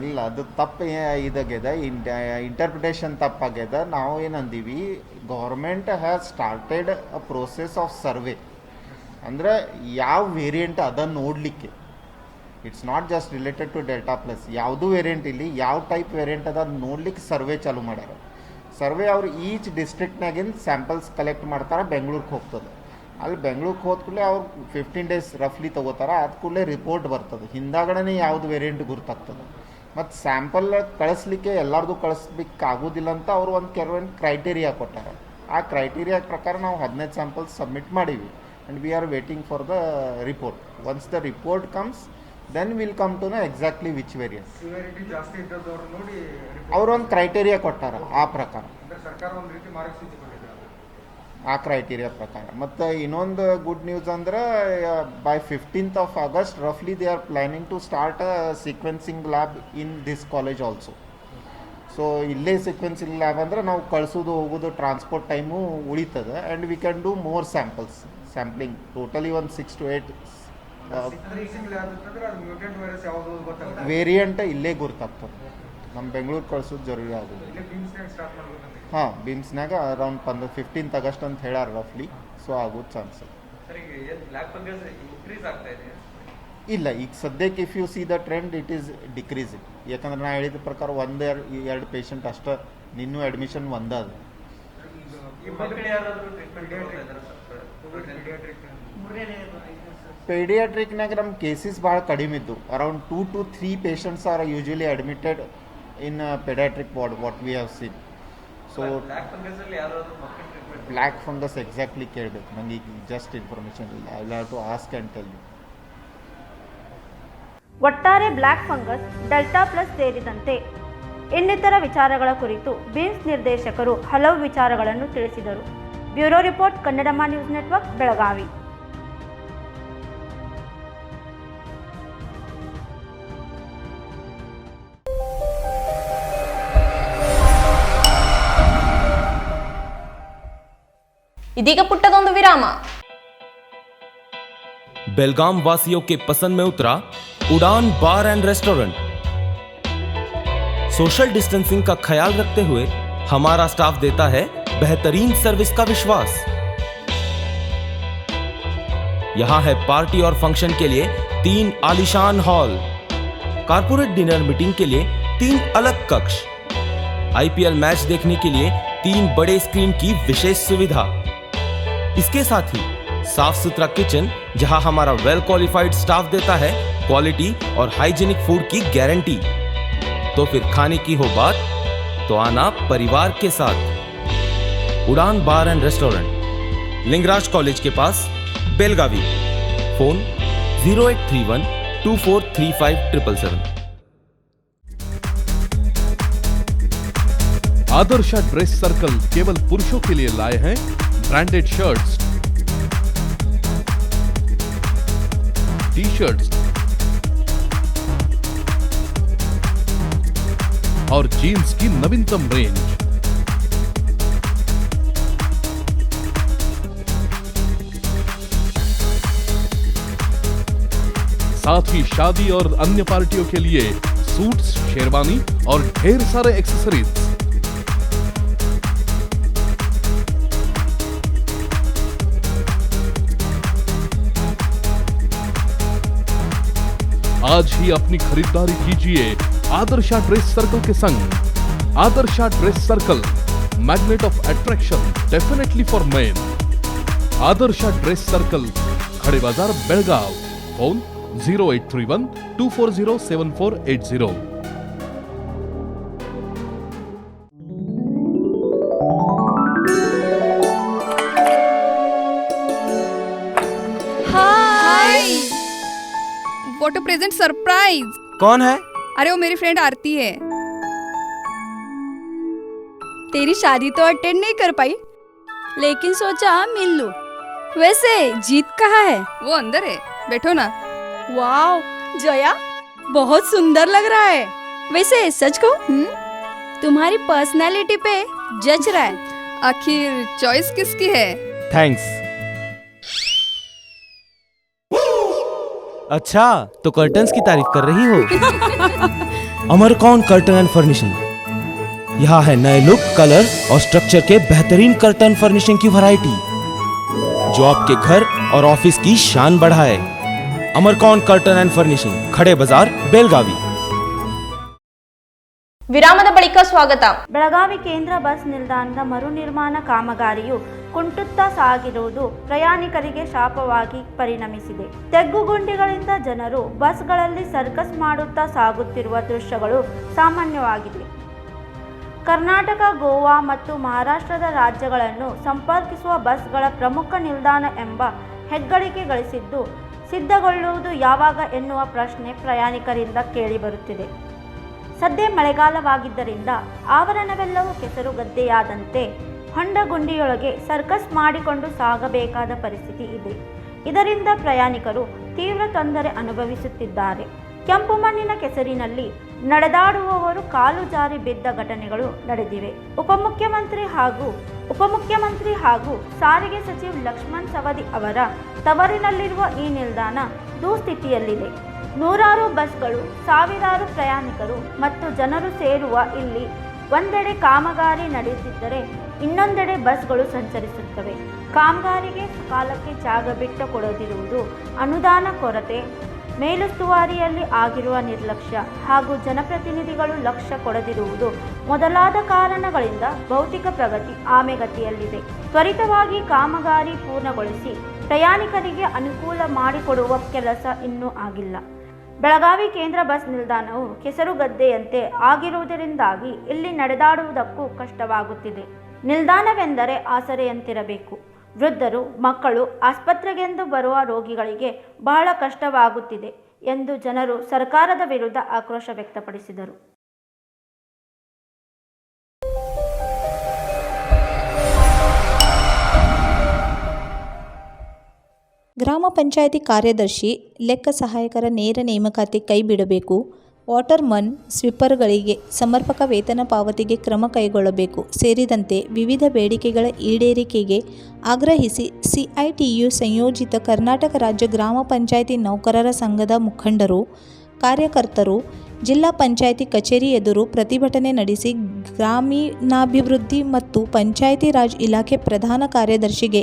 ಇಲ್ಲ, ಅದು ತಪ್ಪು ಇದಾಗ್ಯದ, ಇಂಟರ್ಪ್ರಿಟೇಷನ್ ತಪ್ಪಾಗ್ಯದ. ನಾವು ಏನಂದೀವಿ, government has started a process of survey. ಅಂದರೆ ಯಾವ ವೇರಿಯಂಟ್ ಅದನ್ನು ನೋಡಲಿಕ್ಕೆ, it's not just related to delta plus, ಯಾವುದೂ ವೇರಿಯಂಟ್ ಇಲ್ಲಿ ಯಾವ ಟೈಪ್ ವೇರಿಯಂಟ್ ಅದ ನೋಡ್ಲಿಕ್ಕೆ ಸರ್ವೆ ಚಾಲೂ ಮಾಡ್ಯಾರ. ಸರ್ವೆ ಅವ್ರು ಈಚ್ ಡಿಸ್ಟ್ರಿಕ್ಟ್ನಾಗಿಂದ ಸ್ಯಾಂಪಲ್ಸ್ ಕಲೆಕ್ಟ್ ಮಾಡ್ತಾರೆ, ಬೆಂಗಳೂರಿಗೆ ಹೋಗ್ತದೆ. ಅಲ್ಲಿ ಬೆಂಗಳೂರಿಗೆ ಹೋದ ಕೂಡಲೇ ಅವ್ರು 15 ಡೇಸ್ ರಫ್ಲಿ ತೊಗೋತಾರೆ. ಆದ ಕೂಡಲೇ ರಿಪೋರ್ಟ್ ಬರ್ತದೆ, ಹಿಂದಾಗಡೆ ಯಾವುದು ವೇರಿಯಂಟ್ ಗುರ್ತಾಗ್ತದೆ. ಮತ್ತು ಸ್ಯಾಂಪಲ್ ಕಳಿಸ್ಲಿಕ್ಕೆ ಎಲ್ಲರದು ಕಳಿಸ್ಲಿಕ್ಕಾಗೋದಿಲ್ಲ ಅಂತ ಅವರು ಒಂದು ಕೆಲವೊಂದು ಕ್ರೈಟೀರಿಯಾ ಕೊಟ್ಟಾರೆ. ಆ ಕ್ರೈಟೀರಿಯಾ ಪ್ರಕಾರ ನಾವು 15 ಸ್ಯಾಂಪಲ್ಸ್ ಸಬ್ಮಿಟ್ ಮಾಡೀವಿ and we are waiting for the report. Once the report comes then will come to know exactly which variant. ಅವರು ಒಂದು ಕ್ರೈಟೀರಿಯಾ ಕೊಟ್ಟಾರ, ಆ ಪ್ರಕಾರ ಆ ಕ್ರೈಟೀರಿಯಾ ಪ್ರಕಾರ. ಮತ್ತು ಇನ್ನೊಂದು ಗುಡ್ ನ್ಯೂಸ್ ಅಂದ್ರೆ ಬೈ 15th of August ರಫ್ಲಿ they are planning to start a sequencing lab in this college also. So ಇಲ್ಲೇ ಸೀಕ್ವೆನ್ಸಿಂಗ್ ಲ್ಯಾಬ್ ಅಂದರೆ ನಾವು ಕಳಿಸೋದು ಹೋಗೋದು ಟ್ರಾನ್ಸ್ಪೋರ್ಟ್ ಟೈಮು ಉಳಿತದೆ and we can do more sampling totally ಒಂದು 6 to 8 ವೇರಿಯಂಟ್ ಇಲ್ಲೇ ಗುರ್ತಾಗ್ತದೆ. ನಮ್ಮ ಬೆಂಗಳೂರು ಕಳ್ಸೋದು ಜರೂರಿ ಆಗೋದು. ಹಾಂ, ಬಿಮ್ಸ್ನಾಗ ಅರೌಂಡ್ 15th August ಅಂತ ಹೇಳ್ಯಾರ ರಫ್ಲಿ. ಸೊ ಆಗೋದು ಚಾನ್ಸ್ ಇಲ್ಲ. ಈಗ ಸದ್ಯಕ್ಕೆ if U C the trend it is decreasing. ಯಾಕಂದ್ರೆ ನಾ ಹೇಳಿದ ಪ್ರಕಾರ 1-2 ಪೇಷಂಟ್ ಅಷ್ಟೇ ಇನ್ನೂ ಅಡ್ಮಿಷನ್ ಒಂದಾದ. ಪೀಡಿಯಾಟ್ರಿಕ್ನಾಗ ನಮ್ಮ ಕೇಸಸ್ ಭಾಳ ಕಡಿಮೆ ಇದ್ದು. Around 2 to 3 patients are usually admitted in paediatric ward what we have seen. So black fungus exactly ಕೇಳಬೇಕು ನನಗೆ, ಈಗ ಜಸ್ಟ್ ಇನ್ಫಾರ್ಮೇಷನ್ ಇಲ್ಲ. I will have to ask and tell you. ಒಟ್ಟಾರೆ ಬ್ಲ್ಯಾಕ್ ಫಂಗಸ್, ಡೆಲ್ಟಾ ಪ್ಲಸ್ ಸೇರಿದಂತೆ ಇನ್ನಿತರ ವಿಚಾರಗಳ ಕುರಿತು BIMS ನಿರ್ದೇಶಕರು ಹಲವು ವಿಚಾರಗಳನ್ನು ತಿಳಿಸಿದರು. Bureau report, Kannadamma news network, Belagavi. ಇದೀಗ ಪುಟ್ಟದೊಂದು ವಿರಾಮ. बेलगाम वासियों के पसंद में उतरा उड़ान bar and restaurant. Social distancing का ख्याल रखते हुए हमारा स्टाफ देता है बेहतरीन सर्विस का विश्वास। यहां है पार्टी और फंक्शन के लिए 3 आलीशान हॉल, कारपोरेट डिनर मीटिंग के लिए 3 अलग कक्ष, IPL मैच देखने के लिए 3 बड़े स्क्रीन की विशेष सुविधा। इसके साथ ही साफ सुथरा किचन, जहां हमारा वेल क्वालिफाइड स्टाफ देता है क्वालिटी और हाइजीनिक फूड की गारंटी। तो फिर खाने की हो बात तो आना परिवार के साथ। Udaan bar and restaurant, Lingaraj college के पास, Belagavi. Phone 0831243577। Adarsha dress circle केवल पुरुषों के लिए लाए हैं ब्रांडेड शर्ट्स, टी-शर्ट्स और जीन्स की नवीनतम रेंज। साथ ही शादी और अन्य पार्टियों के लिए सूट्स, शेरवानी और ढेर सारे एक्सेसरीज। आज ही अपनी खरीदारी कीजिए आदर्शा ड्रेस सर्कल के संग। Adarsha dress circle, magnet of attraction definitely for men. Adarsha dress circle, Khade Bazar, Belgaum. Phone 083124074080। Photo present surprise. कौन है? अरे वो मेरी फ्रेंड आरती है। तेरी शादी तो अटेंड नहीं कर पाई, लेकिन सोचा मिल लूं। वैसे जीत कहाँ है? वो अंदर है, बैठो ना। वाओ जया, बहुत सुंदर लग रहा है। वैसे सच कहूं, तुम्हारी पर्सनालिटी पे जज रहा है। आखिर चॉइस किसकी है? थैंक्स। अच्छा, तो कर्टन्स की तारीफ कर रही हो? अमरकौन कर्टन एंड फर्निशिंग। यहाँ है नए लुक, कलर और स्ट्रक्चर के बेहतरीन कर्टन फर्निशिंग की वैरायटी, जो आपके घर और ऑफिस की शान बढ़ाए। अमरकौन कर्टन एंड फर्निशिंग, खड़े बाजार, बेलगावी। ವಿರಾಮದ ಬಳಿಕ ಸ್ವಾಗತ. ಬೆಳಗಾವಿ ಕೇಂದ್ರ ಬಸ್ ನಿಲ್ದಾಣದ ಮರು ನಿರ್ಮಾಣ ಕಾಮಗಾರಿಯು ಕುಂಟುತ್ತಾ ಸಾಗಿರುವುದು ಪ್ರಯಾಣಿಕರಿಗೆ ಶಾಪವಾಗಿ ಪರಿಣಮಿಸಿದೆ. ತೆಗ್ಗುಗುಂಡಿಗಳಿಂದ ಜನರು ಬಸ್ಗಳಲ್ಲಿ ಸರ್ಕಸ್ ಮಾಡುತ್ತಾ ಸಾಗುತ್ತಿರುವ ದೃಶ್ಯಗಳು ಸಾಮಾನ್ಯವಾಗಿದೆ. ಕರ್ನಾಟಕ, ಗೋವಾ ಮತ್ತು ಮಹಾರಾಷ್ಟ್ರದ ರಾಜ್ಯಗಳನ್ನು ಸಂಪರ್ಕಿಸುವ ಬಸ್ಗಳ ಪ್ರಮುಖ ನಿಲ್ದಾಣ ಎಂಬ ಹೆಗ್ಗಳಿಕೆ ಗಳಿಸಿದ್ದು ಸಿದ್ಧಗೊಳ್ಳುವುದು ಯಾವಾಗ ಎನ್ನುವ ಪ್ರಶ್ನೆ ಪ್ರಯಾಣಿಕರಿಂದ ಕೇಳಿಬರುತ್ತಿದೆ. ಸದ್ಯ ಮಳೆಗಾಲವಾಗಿದ್ದರಿಂದ ಆವರಣವೆಲ್ಲವೂ ಕೆಸರುಗದ್ದೆಯಾದಂತೆ ಹೊಂಡಗುಂಡಿಯೊಳಗೆ ಸರ್ಕಸ್ ಮಾಡಿಕೊಂಡು ಸಾಗಬೇಕಾದ ಪರಿಸ್ಥಿತಿ ಇದೆ. ಇದರಿಂದ ಪ್ರಯಾಣಿಕರು ತೀವ್ರ ತೊಂದರೆ ಅನುಭವಿಸುತ್ತಿದ್ದಾರೆ. ಕೆಂಪು ಮಣ್ಣಿನ ಕೆಸರಿನಲ್ಲಿ ನಡೆದಾಡುವವರು ಕಾಲು ಜಾರಿ ಬಿದ್ದ ಘಟನೆಗಳು ನಡೆದಿವೆ. ಉಪಮುಖ್ಯಮಂತ್ರಿ ಹಾಗೂ ಸಾರಿಗೆ ಸಚಿವ ಲಕ್ಷ್ಮಣ್ ಸವದಿ ಅವರ ತವರಿನಲ್ಲಿರುವ ಈ ನಿಲ್ದಾಣ ದುಸ್ಥಿತಿಯಲ್ಲಿದೆ. ನೂರಾರು ಬಸ್ಗಳು, ಸಾವಿರಾರು ಪ್ರಯಾಣಿಕರು ಮತ್ತು ಜನರು ಸೇರುವ ಇಲ್ಲಿ ಒಂದೆಡೆ ಕಾಮಗಾರಿ ನಡೆಯುತ್ತಿದ್ದರೆ ಇನ್ನೊಂದೆಡೆ ಬಸ್ಗಳು ಸಂಚರಿಸುತ್ತವೆ. ಕಾಮಗಾರಿಗೆ ಕಾಲಕ್ಕೆ ಜಾಗ ಬಿಟ್ಟು ಕೊಡದಿರುವುದು, ಅನುದಾನ ಕೊರತೆ, ಮೇಲುಸ್ತುವಾರಿಯಲ್ಲಿ ಆಗಿರುವ ನಿರ್ಲಕ್ಷ್ಯ ಹಾಗೂ ಜನಪ್ರತಿನಿಧಿಗಳು ಲಕ್ಷ್ಯ ಕೊಡದಿರುವುದು ಮೊದಲಾದ ಕಾರಣಗಳಿಂದ ಭೌತಿಕ ಪ್ರಗತಿ ಆಮೆಗತಿಯಲ್ಲಿದೆ. ತ್ವರಿತವಾಗಿ ಕಾಮಗಾರಿ ಪೂರ್ಣಗೊಳಿಸಿ ಪ್ರಯಾಣಿಕರಿಗೆ ಅನುಕೂಲ ಮಾಡಿಕೊಡುವ ಕೆಲಸ ಇನ್ನೂ ಆಗಿಲ್ಲ. ಬೆಳಗಾವಿ ಕೇಂದ್ರ ಬಸ್ ನಿಲ್ದಾಣವು ಕೆಸರುಗದ್ದೆಯಂತೆ ಆಗಿರುವುದರಿಂದಾಗಿ ಇಲ್ಲಿ ನಡೆದಾಡುವುದಕ್ಕೂ ಕಷ್ಟವಾಗುತ್ತಿದೆ. ನಿಲ್ದಾಣವೆಂದರೆ ಆಸರೆಯಂತಿರಬೇಕು. ವೃದ್ಧರು, ಮಕ್ಕಳು, ಆಸ್ಪತ್ರೆಗೆಂದು ಬರುವ ರೋಗಿಗಳಿಗೆ ಬಹಳ ಕಷ್ಟವಾಗುತ್ತಿದೆ ಎಂದು ಜನರು ಸರ್ಕಾರದ ವಿರುದ್ಧ ಆಕ್ರೋಶ ವ್ಯಕ್ತಪಡಿಸಿದರು. ಗ್ರಾಮ ಪಂಚಾಯಿತಿ ಕಾರ್ಯದರ್ಶಿ, ಲೆಕ್ಕ ಸಹಾಯಕರ ನೇರ ನೇಮಕಾತಿ ಕೈಬಿಡಬೇಕು. ವಾಟರ್ಮನ್, ಸ್ವೀಪರ್ಗಳಿಗೆ ಸಮರ್ಪಕ ವೇತನ ಪಾವತಿಗೆ ಕ್ರಮ ಕೈಗೊಳ್ಳಬೇಕು ಸೇರಿದಂತೆ ವಿವಿಧ ಬೇಡಿಕೆಗಳ ಈಡೇರಿಕೆಗೆ ಆಗ್ರಹಿಸಿ ಸಿಐಟಿಯು ಸಂಯೋಜಿತ ಕರ್ನಾಟಕ ರಾಜ್ಯ ಗ್ರಾಮ ಪಂಚಾಯಿತಿ ನೌಕರರ ಸಂಘದ ಮುಖಂಡರು, ಕಾರ್ಯಕರ್ತರು ಜಿಲ್ಲಾ ಪಂಚಾಯಿತಿ ಕಚೇರಿ ಎದುರು ಪ್ರತಿಭಟನೆ ನಡೆಸಿ ಗ್ರಾಮೀಣಾಭಿವೃದ್ಧಿ ಮತ್ತು ಪಂಚಾಯಿತಿ ರಾಜ್ ಇಲಾಖೆ ಪ್ರಧಾನ ಕಾರ್ಯದರ್ಶಿಗೆ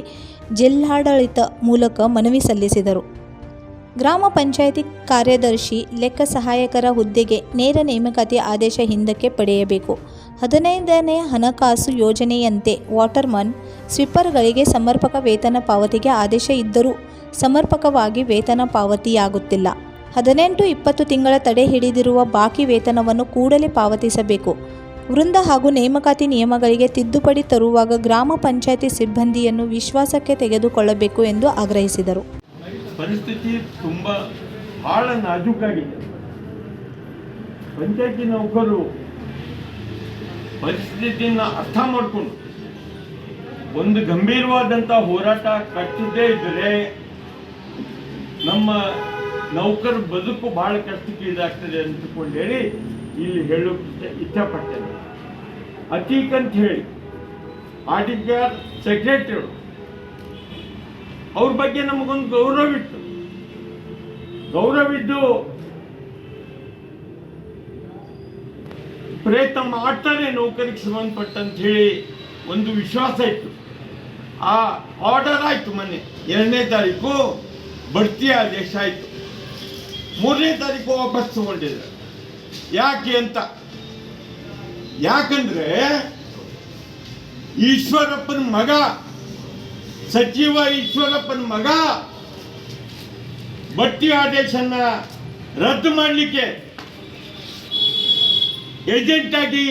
ಜಿಲ್ಲಾಡಳಿತ ಮೂಲಕ ಮನವಿ ಸಲ್ಲಿಸಿದರು. ಗ್ರಾಮ ಪಂಚಾಯಿತಿ ಕಾರ್ಯದರ್ಶಿ, ಲೆಕ್ಕ ಸಹಾಯಕರ ಹುದ್ದೆಗೆ ನೇರ ನೇಮಕಾತಿ ಆದೇಶ ಹಿಂದಕ್ಕೆ ಪಡೆಯಬೇಕು. 15ನೇ ಹಣಕಾಸು ಯೋಜನೆಯಂತೆ ವಾಟರ್ಮನ್, ಸ್ವೀಪರ್ಗಳಿಗೆ ಸಮರ್ಪಕ ವೇತನ ಪಾವತಿಗೆ ಆದೇಶ ಇದ್ದರೂ ಸಮರ್ಪಕವಾಗಿ ವೇತನ ಪಾವತಿಯಾಗುತ್ತಿಲ್ಲ. 18-20 ತಿಂಗಳ ತಡೆ ಹಿಡಿದಿರುವ ಬಾಕಿ ವೇತನವನ್ನು ಕೂಡಲೇ ಪಾವತಿಸಬೇಕು. ವೃಂದ ಹಾಗೂ ನೇಮಕಾತಿ ನಿಯಮಗಳಿಗೆ ತಿದ್ದುಪಡಿ ತರುವಾಗ ಗ್ರಾಮ ಪಂಚಾಯಿತಿ ಸಿಬ್ಬಂದಿಯನ್ನು ವಿಶ್ವಾಸಕ್ಕೆ ತೆಗೆದುಕೊಳ್ಳಬೇಕು ಎಂದು ಆಗ್ರಹಿಸಿದರು. ಪರಿಸ್ಥಿತಿ ತುಂಬ ಬಹಳ ನಾಜೂಕಾಗಿದೆ. ಪಂಚಾಯತಿ ನೌಕರರು ಪರಿಸ್ಥಿತಿಯನ್ನು ಅರ್ಥ ಮಾಡಿಕೊಂಡು ಒಂದು ಗಂಭೀರವಾದಂಥ ಹೋರಾಟ ಕಟ್ಟದೇ ಇದ್ದರೆ ನಮ್ಮ ನೌಕರ ಬದುಕು ಬಹಳ ಕಷ್ಟಕ್ಕೆ ಇದಾಗ್ತದೆ ಅಂತಕೊಂಡು ಹೇಳಿ ಇಲ್ಲಿ ಹೇಳೋಕ್ಕೆ ಇಚ್ಛಪಡ್ತೇನೆ. ಅತೀಕ್ ಅಂತ ಹೇಳಿ ಆರ್ಟಿಫಿಷಿಯಲ್ ಸೆಕ್ರೆಟರಿ, ಅವ್ರ ಬಗ್ಗೆ ನಮಗೊಂದು ಗೌರವಿದ್ದು ಪ್ರಯತ್ನ ಮಾಡ್ತಾರೆ ನೌಕರಿಗೆ ಸಂಬಂಧಪಟ್ಟಂತ ಹೇಳಿ ಒಂದು ವಿಶ್ವಾಸ ಇತ್ತು. ಆ ಆರ್ಡರ್ ಆಯಿತು. ಮೊನ್ನೆ 2ನೇ ತಾರೀಕು ಬಡ್ತಿ ಆದೇಶ ಆಯಿತು. 3ನೇ ತಾರೀಕು ವಾಪಸ್ ತಗೊಂಡಿದ್ದಾರೆ. ಯಾಕಂದ್ರೆ ಈಶ್ವರಪ್ಪನ ಮಗ, ಸಚಿವ ಈಶ್ವರಪ್ಪನ ಮಗ ಬಡ್ತಿ ಆದೇಶನ ರದ್ದು ಮಾಡಲಿಕ್ಕೆ ಏಜೆಂಟ್ ಆಗಿ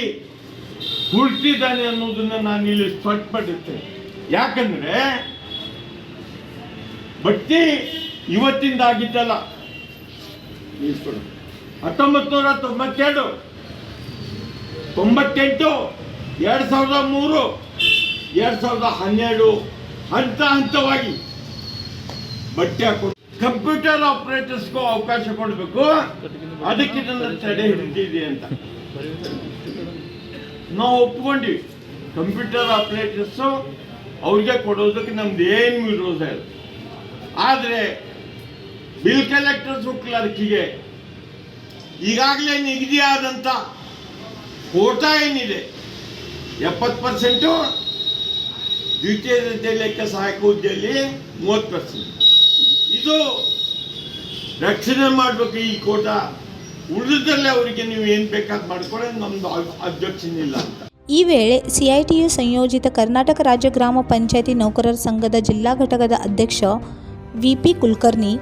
ಹುಡುಕಿದ್ದಾನೆ ಅನ್ನೋದನ್ನ ನಾನು ಇಲ್ಲಿ ಸ್ಪಷ್ಟಪಡಿಸ್ತೇನೆ. ಯಾಕಂದ್ರೆ ಬಡ್ತಿ ಇವತ್ತಿಂದ ಆಗಿದ್ದಲ್ಲ. 1992, 98, 2003, 2012 ಹಂತವಾಗಿ ಬಡ್ತಿ ಹಾಕೊಂಡು ಕಂಪ್ಯೂಟರ್ ಆಪರೇಟರ್ಸ್ಗೂ ಅವಕಾಶ ಕೊಡಬೇಕು. ಅದಕ್ಕೆ ನನ್ನ ತಡೆ ಹಿಡಿದಿದೆ ಅಂತ ನಾವು ಒಪ್ಕೊಂಡ್ವಿ. ಕಂಪ್ಯೂಟರ್ ಆಪರೇಟರ್ಸು ಅವ್ರಿಗೆ ಕೊಡೋದಕ್ಕೆ ನಮ್ದು ಏನು ವಿರೋಧ ಇಲ್ಲ. ಆದರೆ ಬಿಲ್ ಕಲೆಕ್ಟರ್ಸು ಕ್ಲರ್ಕಿಗೆ ಈಗಾಗಲೇ ನಿಗದಿಯಾದಂಥ ಕೋಟಾ ಏನಿದೆ 70%, ದ್ವಿತೀಯ ದರ್ಜೆ ಲೆಕ್ಕ ಸಹಾಯಕ ಹುದ್ದೆಯಲ್ಲಿ 30%. ಇದು ರಕ್ಷಣೆ ಮಾಡಬೇಕು. ಈ ಕೋಟಾ ಉಳಿದಲ್ಲೇ ಅವರಿಗೆ ನೀವು ಏನು ಬೇಕಾದ್ ಮಾಡ್ಕೊಳ್ಳೋದು ನಮ್ಮದು ಅಬ್ಜೆಕ್ಷನ್ ಇಲ್ಲ ಅಂತ. ಈ ವೇಳೆ ಸಿಐಟಿಯು ಸಂಯೋಜಿತ ಕರ್ನಾಟಕ ರಾಜ್ಯ ಗ್ರಾಮ ಪಂಚಾಯಿತಿ ನೌಕರರ ಸಂಘದ ಜಿಲ್ಲಾ ಘಟಕದ ಅಧ್ಯಕ್ಷ ವಿಪಿ ಕುಲಕರ್ಣಿ,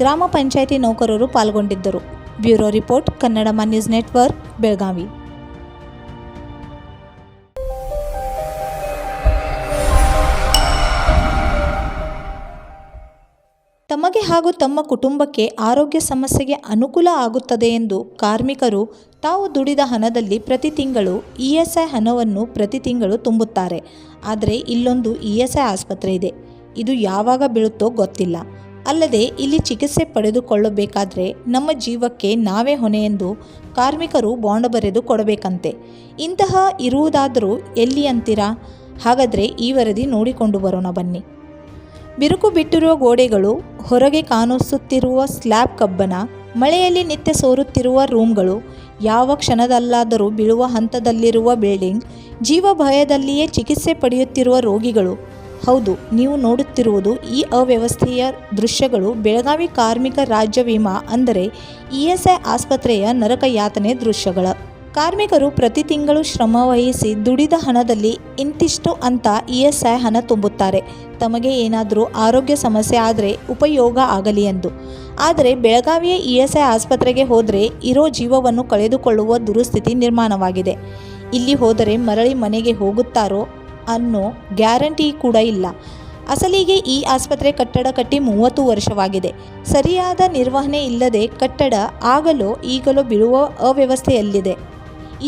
ಗ್ರಾಮ ಪಂಚಾಯಿತಿ ನೌಕರರು ಪಾಲ್ಗೊಂಡಿದ್ದರು. Bureau report, Kannadama news network, Belagavi. ತಮಗೆ ಹಾಗೂ ತಮ್ಮ ಕುಟುಂಬಕ್ಕೆ ಆರೋಗ್ಯ ಸಮಸ್ಯೆಗೆ ಅನುಕೂಲ ಆಗುತ್ತದೆ ಎಂದು ಕಾರ್ಮಿಕರು ತಾವು ದುಡಿದ ಹಣದಲ್ಲಿ ಪ್ರತಿ ತಿಂಗಳು ಇಎಸ್ಐ ಹಣವನ್ನು ಪ್ರತಿ ತಿಂಗಳು ತುಂಬುತ್ತಾರೆ. ಆದರೆ ಇಲ್ಲೊಂದು ಇಎಸ್ಐ ಆಸ್ಪತ್ರೆ ಇದೆ. ಇದು ಯಾವಾಗ ಬೀಳುತ್ತೋ ಗೊತ್ತಿಲ್ಲ. ಅಲ್ಲದೆ ಇಲ್ಲಿ ಚಿಕಿತ್ಸೆ ಪಡೆದುಕೊಳ್ಳಬೇಕಾದ್ರೆ ನಮ್ಮ ಜೀವಕ್ಕೆ ನಾವೇ ಹೊಣೆ ಎಂದು ಕಾರ್ಮಿಕರು ಬಾಂಡ್ ಬರೆದು ಕೊಡಬೇಕಂತೆ. ಇಂತಹ ಇರುವುದಾದರೂ ಎಲ್ಲಿ ಅಂತೀರಾ? ಹಾಗಾದರೆ ಈ ವರದಿ ನೋಡಿಕೊಂಡು ಬರೋಣ ಬನ್ನಿ. ಬಿರುಕು ಬಿಟ್ಟಿರುವ ಗೋಡೆಗಳು, ಹೊರಗೆ ಕಾಣಿಸುತ್ತಿರುವ ಸ್ಲ್ಯಾಬ್ ಕಬ್ಬಣ, ಮಳೆಯಲ್ಲಿ ನಿತ್ಯ ಸೋರುತ್ತಿರುವ ರೂಮ್ಗಳು, ಯಾವ ಕ್ಷಣದಲ್ಲಾದರೂ ಬೀಳುವ ಹಂತದಲ್ಲಿರುವ ಬಿಲ್ಡಿಂಗ್, ಜೀವ ಭಯದಲ್ಲಿಯೇ ಚಿಕಿತ್ಸೆ ಪಡೆಯುತ್ತಿರುವ ರೋಗಿಗಳು. ಹೌದು, ನೀವು ನೋಡುತ್ತಿರುವುದು ಈ ಅವ್ಯವಸ್ಥೆಯ ದೃಶ್ಯಗಳು ಬೆಳಗಾವಿ ಕಾರ್ಮಿಕ ರಾಜ್ಯ ವಿಮಾ ಅಂದರೆ ಇಎಸ್ಐ ಆಸ್ಪತ್ರೆಯ ನರಕ ಯಾತನೆ ದೃಶ್ಯಗಳ. ಕಾರ್ಮಿಕರು ಪ್ರತಿ ತಿಂಗಳು ಶ್ರಮವಹಿಸಿ ದುಡಿದ ಹಣದಲ್ಲಿ ಇಂತಿಷ್ಟು ಅಂತ ಇಎಸ್ಐ ಹಣ ತುಂಬುತ್ತಾರೆ, ತಮಗೆ ಏನಾದರೂ ಆರೋಗ್ಯ ಸಮಸ್ಯೆ ಆದರೆ ಉಪಯೋಗ ಆಗಲಿ ಎಂದು. ಆದರೆ ಬೆಳಗಾವಿಯ ಇಎಸ್ಐ ಆಸ್ಪತ್ರೆಗೆ ಹೋದರೆ ಇರೋ ಜೀವವನ್ನು ಕಳೆದುಕೊಳ್ಳುವ ದುರುಸ್ಥಿತಿ ನಿರ್ಮಾಣವಾಗಿದೆ. ಇಲ್ಲಿ ಹೋದರೆ ಮರಳಿ ಮನೆಗೆ ಹೋಗುತ್ತಾರೋ ಅನ್ನೋ ಗ್ಯಾರಂಟಿ ಕೂಡ ಇಲ್ಲ. ಅಸಲಿಗೆ ಈ ಆಸ್ಪತ್ರೆ ಕಟ್ಟಡ ಕಟ್ಟಿ 30 ವರ್ಷವಾಗಿದೆ. ಸರಿಯಾದ ನಿರ್ವಹಣೆ ಇಲ್ಲದೆ ಕಟ್ಟಡ ಆಗಲೋ ಈಗಲೋ ಬೀಳುವ ಅವ್ಯವಸ್ಥೆಯಲ್ಲಿದೆ.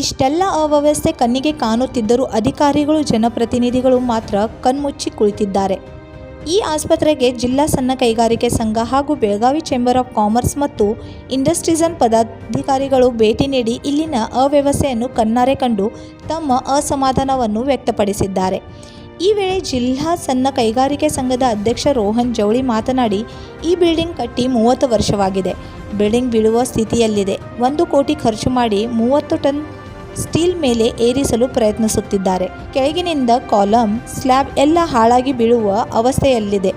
ಇಷ್ಟೆಲ್ಲ ಅವ್ಯವಸ್ಥೆ ಕಣ್ಣಿಗೆ ಕಾಣುತ್ತಿದ್ದರೂ ಅಧಿಕಾರಿಗಳು, ಜನಪ್ರತಿನಿಧಿಗಳು ಮಾತ್ರ ಕಣ್ಮುಚ್ಚಿ ಕುಳಿತಿದ್ದಾರೆ. ಈ ಆಸ್ಪತ್ರೆಗೆ ಜಿಲ್ಲಾ ಸಣ್ಣ ಕೈಗಾರಿಕೆ ಸಂಘ ಹಾಗೂ ಬೆಳಗಾವಿ ಚೇಂಬರ್ ಆಫ್ ಕಾಮರ್ಸ್ ಮತ್ತು ಇಂಡಸ್ಟ್ರೀಸ್ನ ಪದಾಧಿಕಾರಿಗಳು ಭೇಟಿ ನೀಡಿ ಇಲ್ಲಿನ ಅವ್ಯವಸ್ಥೆಯನ್ನು ಕಣ್ಣಾರೆ ಕಂಡು ತಮ್ಮ ಅಸಮಾಧಾನವನ್ನು ವ್ಯಕ್ತಪಡಿಸಿದ್ದಾರೆ. ಈ ವೇಳೆ ಜಿಲ್ಲಾ ಸಣ್ಣ ಕೈಗಾರಿಕೆ ಸಂಘದ ಅಧ್ಯಕ್ಷ ರೋಹನ್ ಜವಳಿ ಮಾತನಾಡಿ, ಈ ಬಿಲ್ಡಿಂಗ್ ಕಟ್ಟಿ 30 ವರ್ಷವಾಗಿದೆ. ಬಿಲ್ಡಿಂಗ್ ಬೀಳುವ ಸ್ಥಿತಿಯಲ್ಲಿದೆ. 1 ಕೋಟಿ ಖರ್ಚು ಮಾಡಿ 30 ಟನ್ ಸ್ಟೀಲ್ ಮೇಲೆ ಏರಿಸಲು ಪ್ರಯತ್ನಿಸುತ್ತಿದ್ದಾರೆ. ಕೆಳಗಿನಿಂದ ಕಾಲಮ್, ಸ್ಲ್ಯಾಬ್ ಎಲ್ಲ ಹಾಳಾಗಿ ಬೀಳುವ ಅವಸ್ಥೆಯಲ್ಲಿದೆ.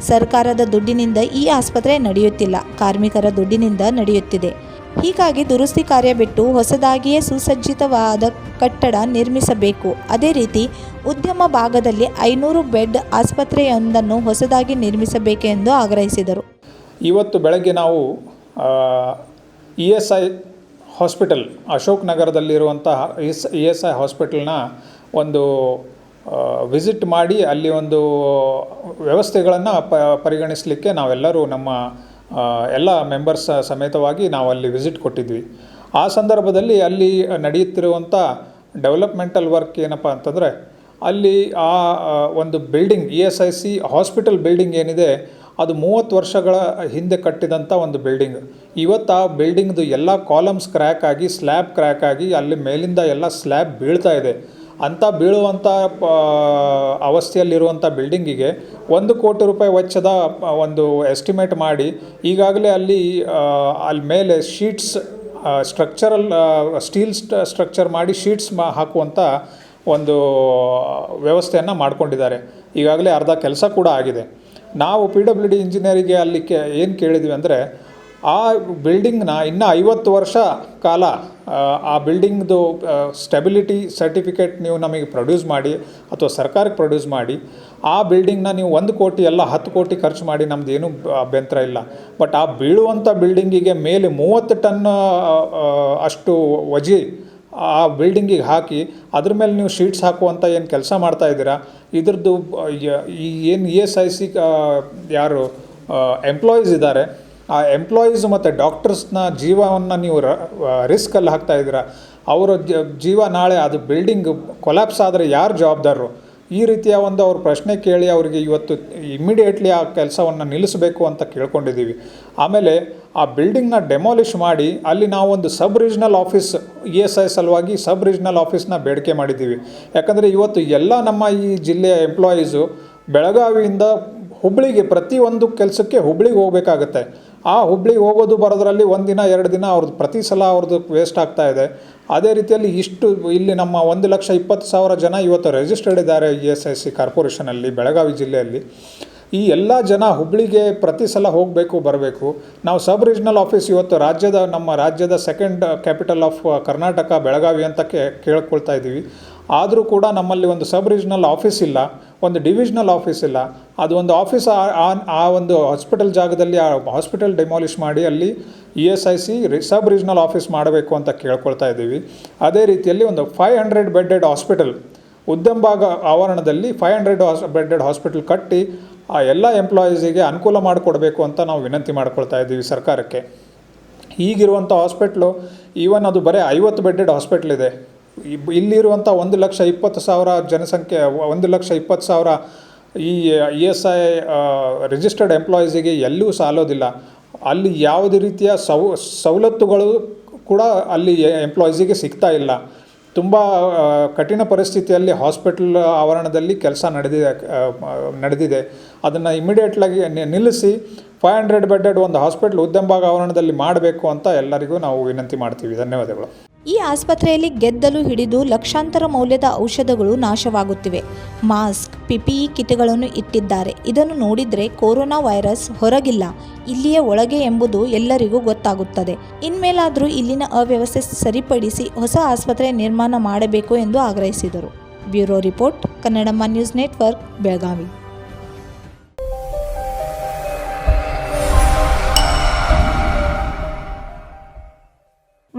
ಸರ್ಕಾರದ ದುಡ್ಡಿನಿಂದ ಈ ಆಸ್ಪತ್ರೆ ನಡೆಯುತ್ತಿಲ್ಲ, ಕಾರ್ಮಿಕರ ದುಡ್ಡಿನಿಂದ ನಡೆಯುತ್ತಿದೆ. ಹೀಗಾಗಿ ದುರಸ್ತಿ ಕಾರ್ಯ ಬಿಟ್ಟು ಹೊಸದಾಗಿಯೇ ಸುಸಜ್ಜಿತವಾದ ಕಟ್ಟಡ ನಿರ್ಮಿಸಬೇಕು. ಅದೇ ರೀತಿ ಉದ್ಯಮ ಭಾಗದಲ್ಲಿ 500 ಬೆಡ್ ಆಸ್ಪತ್ರೆಯೊಂದನ್ನು ಹೊಸದಾಗಿ ನಿರ್ಮಿಸಬೇಕೆಂದು ಆಗ್ರಹಿಸಿದರು. ಇವತ್ತು ಬೆಳಗ್ಗೆ ನಾವು ESI ಹಾಸ್ಪಿಟಲ್, ಅಶೋಕ್ ನಗರದಲ್ಲಿರುವಂತಹ ESI ಹಾಸ್ಪಿಟಲ್ನ ಒಂದು ವಿಸಿಟ್ ಮಾಡಿ ಅಲ್ಲಿ ಒಂದು ವ್ಯವಸ್ಥೆಗಳನ್ನು ಪರಿಗಣಿಸಲಿಕ್ಕೆ ನಾವೆಲ್ಲರೂ ನಮ್ಮ ಎಲ್ಲ ಮೆಂಬರ್ಸ್ ಸಮೇತವಾಗಿ ನಾವು ಅಲ್ಲಿ ವಿಸಿಟ್ ಕೊಟ್ಟಿದ್ವಿ. ಆ ಸಂದರ್ಭದಲ್ಲಿ ಅಲ್ಲಿ ನಡೆಯುತ್ತಿರುವಂಥ ಡೆವಲಪ್ಮೆಂಟಲ್ ವರ್ಕ್ ಏನಪ್ಪ ಅಂತಂದರೆ, ಅಲ್ಲಿ ಆ ಒಂದು ಬಿಲ್ಡಿಂಗ್ ESIC ಹಾಸ್ಪಿಟಲ್ ಬಿಲ್ಡಿಂಗ್ ಏನಿದೆ ಅದು 30 ವರ್ಷಗಳ ಹಿಂದೆ ಕಟ್ಟಿದಂಥ ಒಂದು ಬಿಲ್ಡಿಂಗ್. ಇವತ್ತು ಆ ಬಿಲ್ಡಿಂಗ್ದು ಎಲ್ಲ ಕಾಲಮ್ಸ್ ಕ್ರ್ಯಾಕ್ ಆಗಿ, ಸ್ಲ್ಯಾಬ್ ಕ್ರ್ಯಾಕ್ ಆಗಿ, ಅಲ್ಲಿ ಮೇಲಿಂದ ಎಲ್ಲ ಸ್ಲ್ಯಾಬ್ ಬೀಳ್ತಾ ಇದೆ. ಅಂಥ ಬೀಳುವಂಥ ಅವಸ್ಥೆಯಲ್ಲಿರುವಂಥ ಬಿಲ್ಡಿಂಗಿಗೆ 1 ಕೋಟಿ ರೂಪಾಯಿ ವೆಚ್ಚದ ಒಂದು ಎಸ್ಟಿಮೇಟ್ ಮಾಡಿ ಈಗಾಗಲೇ ಅಲ್ಲಿ ಮೇಲೆ ಶೀಟ್ಸ್, ಸ್ಟ್ರಕ್ಚರಲ್ ಸ್ಟೀಲ್ ಸ್ಟ್ರಕ್ಚರ್ ಮಾಡಿ ಶೀಟ್ಸ್ ಹಾಕುವಂಥ ಒಂದು ವ್ಯವಸ್ಥೆಯನ್ನು ಮಾಡಿಕೊಂಡಿದ್ದಾರೆ. ಈಗಾಗಲೇ ಅರ್ಧ ಕೆಲಸ ಕೂಡ ಆಗಿದೆ. ನಾವು PWD ಇಂಜಿನಿಯರಿಗೆ ಅಲ್ಲಿ ಏನು ಕೇಳಿದ್ವಿ ಅಂದರೆ, ಆ ಬಿಲ್ಡಿಂಗ್ನ ಇನ್ನೂ 50 ವರ್ಷ ಕಾಲ ಆ ಬಿಲ್ಡಿಂಗ್ದು ಸ್ಟೆಬಿಲಿಟಿ ಸರ್ಟಿಫಿಕೇಟ್ ನೀವು ನಮಗೆ ಪ್ರೊಡ್ಯೂಸ್ ಮಾಡಿ ಅಥವಾ ಸರ್ಕಾರಕ್ಕೆ ಪ್ರೊಡ್ಯೂಸ್ ಮಾಡಿ, ಆ ಬಿಲ್ಡಿಂಗ್ನ ನೀವು 1 ಕೋಟಿ ಎಲ್ಲ 10 ಕೋಟಿ ಖರ್ಚು ಮಾಡಿ ನಮ್ದು ಏನೂ ಅಭ್ಯಂತರ ಇಲ್ಲ. ಬಟ್ ಆ ಬೀಳುವಂಥ ಬಿಲ್ಡಿಂಗಿಗೆ ಮೇಲೆ 30 ಟನ್ ಅಷ್ಟು ವಜಿ ಆ ಬಿಲ್ಡಿಂಗಿಗೆ ಹಾಕಿ ಅದ್ರ ಮೇಲೆ ನೀವು ಶೀಟ್ಸ್ ಹಾಕುವಂಥ ಏನು ಕೆಲಸ ಮಾಡ್ತಾಯಿದ್ದೀರಾ, ಇದ್ರದ್ದು ಈ ಏನು ESIC ಯಾರು ಎಂಪ್ಲಾಯೀಸ್ ಇದ್ದಾರೆ, ಆ ಎಂಪ್ಲಾಯೀಸ್ ಮತ್ತು ಡಾಕ್ಟರ್ಸ್ನ ಜೀವವನ್ನು ನೀವು ರಿಸ್ಕಲ್ಲಿ ಹಾಕ್ತಾಯಿದ್ದೀರಾ. ಅವರ ಜೀವ ನಾಳೆ ಅದು ಬಿಲ್ಡಿಂಗ್ ಕೊಲ್ಯಾಪ್ಸ್ ಆದರೆ ಯಾರು ಜವಾಬ್ದಾರರು? ಈ ರೀತಿಯ ಒಂದು ಅವ್ರ ಪ್ರಶ್ನೆ ಕೇಳಿ ಅವರಿಗೆ ಇವತ್ತು ಇಮ್ಮಿಡಿಯೇಟ್ಲಿ ಆ ಕೆಲಸವನ್ನು ನಿಲ್ಲಿಸಬೇಕು ಅಂತ ಕೇಳ್ಕೊಂಡಿದ್ದೀವಿ. ಆಮೇಲೆ ಆ ಬಿಲ್ಡಿಂಗ್ನ ಡೆಮಾಲಿಷ್ ಮಾಡಿ ಅಲ್ಲಿ ನಾವೊಂದು ಸಬ್ ರೀಜ್ನಲ್ ಆಫೀಸ್ ESI ಸಲುವಾಗಿ ಸಬ್ ರೀಜ್ನಲ್ ಆಫೀಸ್ನ ಬೇಡಿಕೆ ಮಾಡಿದ್ದೀವಿ. ಯಾಕಂದರೆ ಇವತ್ತು ಎಲ್ಲ ನಮ್ಮ ಈ ಜಿಲ್ಲೆಯ ಎಂಪ್ಲಾಯೀಸು ಬೆಳಗಾವಿಯಿಂದ ಹುಬ್ಳಿಗೆ ಪ್ರತಿಯೊಂದು ಕೆಲಸಕ್ಕೆ ಹುಬ್ಳಿಗೆ ಹೋಗಬೇಕಾಗತ್ತೆ. ಆ ಹುಬ್ಳಿಗೆ ಹೋಗೋದು ಬರೋದ್ರಲ್ಲಿ 1 ದಿನ 2 ದಿನ ಅವ್ರದ್ದು ಪ್ರತಿ ಸಲ ಅವ್ರದ್ದು ವೇಸ್ಟ್ ಆಗ್ತಾ ಇದೆ. ಅದೇ ರೀತಿಯಲ್ಲಿ ಇಲ್ಲಿ ನಮ್ಮ 1,20,000 ಜನ ಇವತ್ತು ರಿಜಿಸ್ಟರ್ಡ್ ಇದ್ದಾರೆ ESIC ಕಾರ್ಪೊರೇಷನಲ್ಲಿ ಬೆಳಗಾವಿ ಜಿಲ್ಲೆಯಲ್ಲಿ. ಈ ಎಲ್ಲ ಜನ ಹುಬ್ಳಿಗೆ ಪ್ರತಿ ಸಲ ಹೋಗಬೇಕು ಬರಬೇಕು. ನಾವು ಸಬ್ ರೀಜ್ನಲ್ ಆಫೀಸ್ ಇವತ್ತು ನಮ್ಮ ರಾಜ್ಯದ second capital of Karnataka Belagavi ಅಂತ ಕೇಳ್ಕೊಳ್ತಾ ಇದ್ದೀವಿ. ಆದರೂ ಕೂಡ ನಮ್ಮಲ್ಲಿ ಒಂದು ಸಬ್ ರೀಜ್ನಲ್ ಆಫೀಸ್ ಇಲ್ಲ, ಒಂದು ಡಿವಿಷನಲ್ ಆಫೀಸ್ ಇಲ್ಲ. ಅದು ಒಂದು ಆಫೀಸ್ ಆ ಒಂದು ಹಾಸ್ಪಿಟಲ್ ಜಾಗದಲ್ಲಿ ಆ ಹಾಸ್ಪಿಟಲ್ ಡೆಮಾಲಿಷ್ ಮಾಡಿ ಅಲ್ಲಿ ESIC ಸಬ್ ರೀಜ್ನಲ್ ಆಫೀಸ್ ಮಾಡಬೇಕು ಅಂತ ಕೇಳ್ಕೊಳ್ತಾ ಇದ್ದೀವಿ. ಅದೇ ರೀತಿಯಲ್ಲಿ ಒಂದು 500 ಬೆಡ್ಡೆಡ್ ಹಾಸ್ಪಿಟಲ್ ಉದ್ಯಮಭಾಗ ಆವರಣದಲ್ಲಿ 500 ಬೆಡ್ಡೆಡ್ ಹಾಸ್ಪಿಟಲ್ ಕಟ್ಟಿ ಆ ಎಲ್ಲ ಎಂಪ್ಲಾಯೀಸಿಗೆ ಅನುಕೂಲ ಮಾಡಿಕೊಡ್ಬೇಕು ಅಂತ ನಾವು ವಿನಂತಿ ಮಾಡ್ಕೊಳ್ತಾ ಇದ್ದೀವಿ ಸರ್ಕಾರಕ್ಕೆ. ಈಗಿರುವಂಥ ಹಾಸ್ಪಿಟ್ಲು ಈವನ್ ಅದು ಬರೀ 50 ಬೆಡ್ಡೆಡ್ ಹಾಸ್ಪಿಟ್ಲ್ ಇದೆ. ಇಲ್ಲಿರುವಂಥ 1,20,000 ಜನಸಂಖ್ಯೆ 1,20,000 ಈ ESI ರಿಜಿಸ್ಟರ್ಡ್ ಎಂಪ್ಲಾಯೀಸಿಗೆ ಎಲ್ಲೂ ಸಾಲೋದಿಲ್ಲ. ಅಲ್ಲಿ ಯಾವುದೇ ರೀತಿಯ ಸವಲತ್ತುಗಳು ಕೂಡ ಅಲ್ಲಿ ಎಂಪ್ಲಾಯೀಸಿಗೆ ಸಿಗ್ತಾ ಇಲ್ಲ. ತುಂಬ ಕಠಿಣ ಪರಿಸ್ಥಿತಿಯಲ್ಲಿ ಹಾಸ್ಪಿಟಲ್ ಆವರಣದಲ್ಲಿ ಕೆಲಸ ನಡೆದಿದೆ. ಅದನ್ನು ಇಮಿಡಿಯೇಟ್ಲಾಗಿ ನಿಲ್ಲಿಸಿ 500 ಬೆಡ್ಡೆಡ್ ಒಂದು ಹಾಸ್ಪಿಟಲ್ ಉದ್ಯಮಭಾಗ ಆವರಣದಲ್ಲಿ ಮಾಡಬೇಕು ಅಂತ ಎಲ್ಲರಿಗೂ ನಾವು ವಿನಂತಿ ಮಾಡ್ತೀವಿ. ಧನ್ಯವಾದಗಳು. ಈ ಆಸ್ಪತ್ರೆಯಲ್ಲಿ ಗೆದ್ದಲು ಹಿಡಿದು ಲಕ್ಷಾಂತರ ಮೌಲ್ಯದ ಔಷಧಗಳು ನಾಶವಾಗುತ್ತಿವೆ. ಮಾಸ್ಕ್, PPE ಕಿಟ್ಗಳನ್ನು ಇಟ್ಟಿದ್ದಾರೆ. ಇದನ್ನು ನೋಡಿದರೆ ಕೊರೋನಾ ವೈರಸ್ ಹೊರಗಿಲ್ಲ, ಇಲ್ಲಿಯೇ ಒಳಗೆ ಎಂಬುದು ಎಲ್ಲರಿಗೂ ಗೊತ್ತಾಗುತ್ತದೆ. ಇನ್ಮೇಲಾದರೂ ಇಲ್ಲಿನ ಅವ್ಯವಸ್ಥೆ ಸರಿಪಡಿಸಿ ಹೊಸ ಆಸ್ಪತ್ರೆ ನಿರ್ಮಾಣ ಮಾಡಬೇಕು ಎಂದು ಆಗ್ರಹಿಸಿದರು. Bureau report, Kannadamma news network, Belagavi.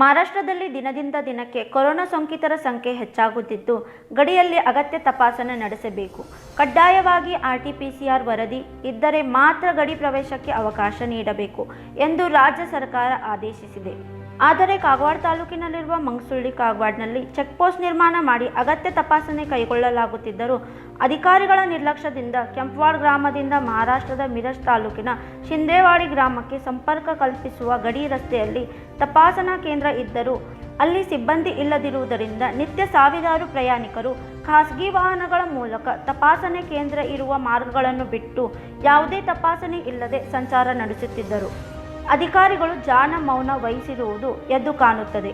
ಮಹಾರಾಷ್ಟ್ರದಲ್ಲಿ ದಿನದಿಂದ ದಿನಕ್ಕೆ ಕೊರೋನಾ ಸೋಂಕಿತರ ಸಂಖ್ಯೆ ಹೆಚ್ಚಾಗುತ್ತಿದ್ದು, ಗಡಿಯಲ್ಲಿ ಅಗತ್ಯ ತಪಾಸಣೆ ನಡೆಸಬೇಕು. ಕಡ್ಡಾಯವಾಗಿ RT-PCR ವರದಿ ಇದ್ದರೆ ಮಾತ್ರ ಗಡಿ ಪ್ರವೇಶಕ್ಕೆ ಅವಕಾಶ ನೀಡಬೇಕು ಎಂದು ರಾಜ್ಯ ಸರ್ಕಾರ ಆದೇಶಿಸಿದೆ. ಆದರೆ ಕಾಗವಾಡ ತಾಲೂಕಿನಲ್ಲಿರುವ ಮಂಗಸುಳ್ಳಿ ಕಾಗವಾಡ್ನಲ್ಲಿ ಚೆಕ್ಪೋಸ್ಟ್ ನಿರ್ಮಾಣ ಮಾಡಿ ಅಗತ್ಯ ತಪಾಸಣೆ ಕೈಗೊಳ್ಳಲಾಗುತ್ತಿದ್ದರೂ ಅಧಿಕಾರಿಗಳ ನಿರ್ಲಕ್ಷ್ಯದಿಂದ ಕೆಂಪವಾಡ ಗ್ರಾಮದಿಂದ ಮಹಾರಾಷ್ಟ್ರದ ಮಿರಜ್ ತಾಲೂಕಿನ ಶಿಂದೇವಾಡಿ ಗ್ರಾಮಕ್ಕೆ ಸಂಪರ್ಕ ಕಲ್ಪಿಸುವ ಗಡಿ ರಸ್ತೆಯಲ್ಲಿ ತಪಾಸಣಾ ಕೇಂದ್ರ ಇದ್ದರೂ ಅಲ್ಲಿ ಸಿಬ್ಬಂದಿ ಇಲ್ಲದಿರುವುದರಿಂದ ನಿತ್ಯ ಸಾವಿರಾರು ಪ್ರಯಾಣಿಕರು ಖಾಸಗಿ ವಾಹನಗಳ ಮೂಲಕ ತಪಾಸಣೆ ಕೇಂದ್ರ ಇರುವ ಮಾರ್ಗಗಳನ್ನು ಬಿಟ್ಟು ಯಾವುದೇ ತಪಾಸಣೆ ಇಲ್ಲದೆ ಸಂಚಾರ ನಡೆಸುತ್ತಿದ್ದರು. ಅಧಿಕಾರಿಗಳು ಜಾಣ ಮೌನ ವಹಿಸಿರುವುದು ಎದ್ದು ಕಾಣುತ್ತದೆ.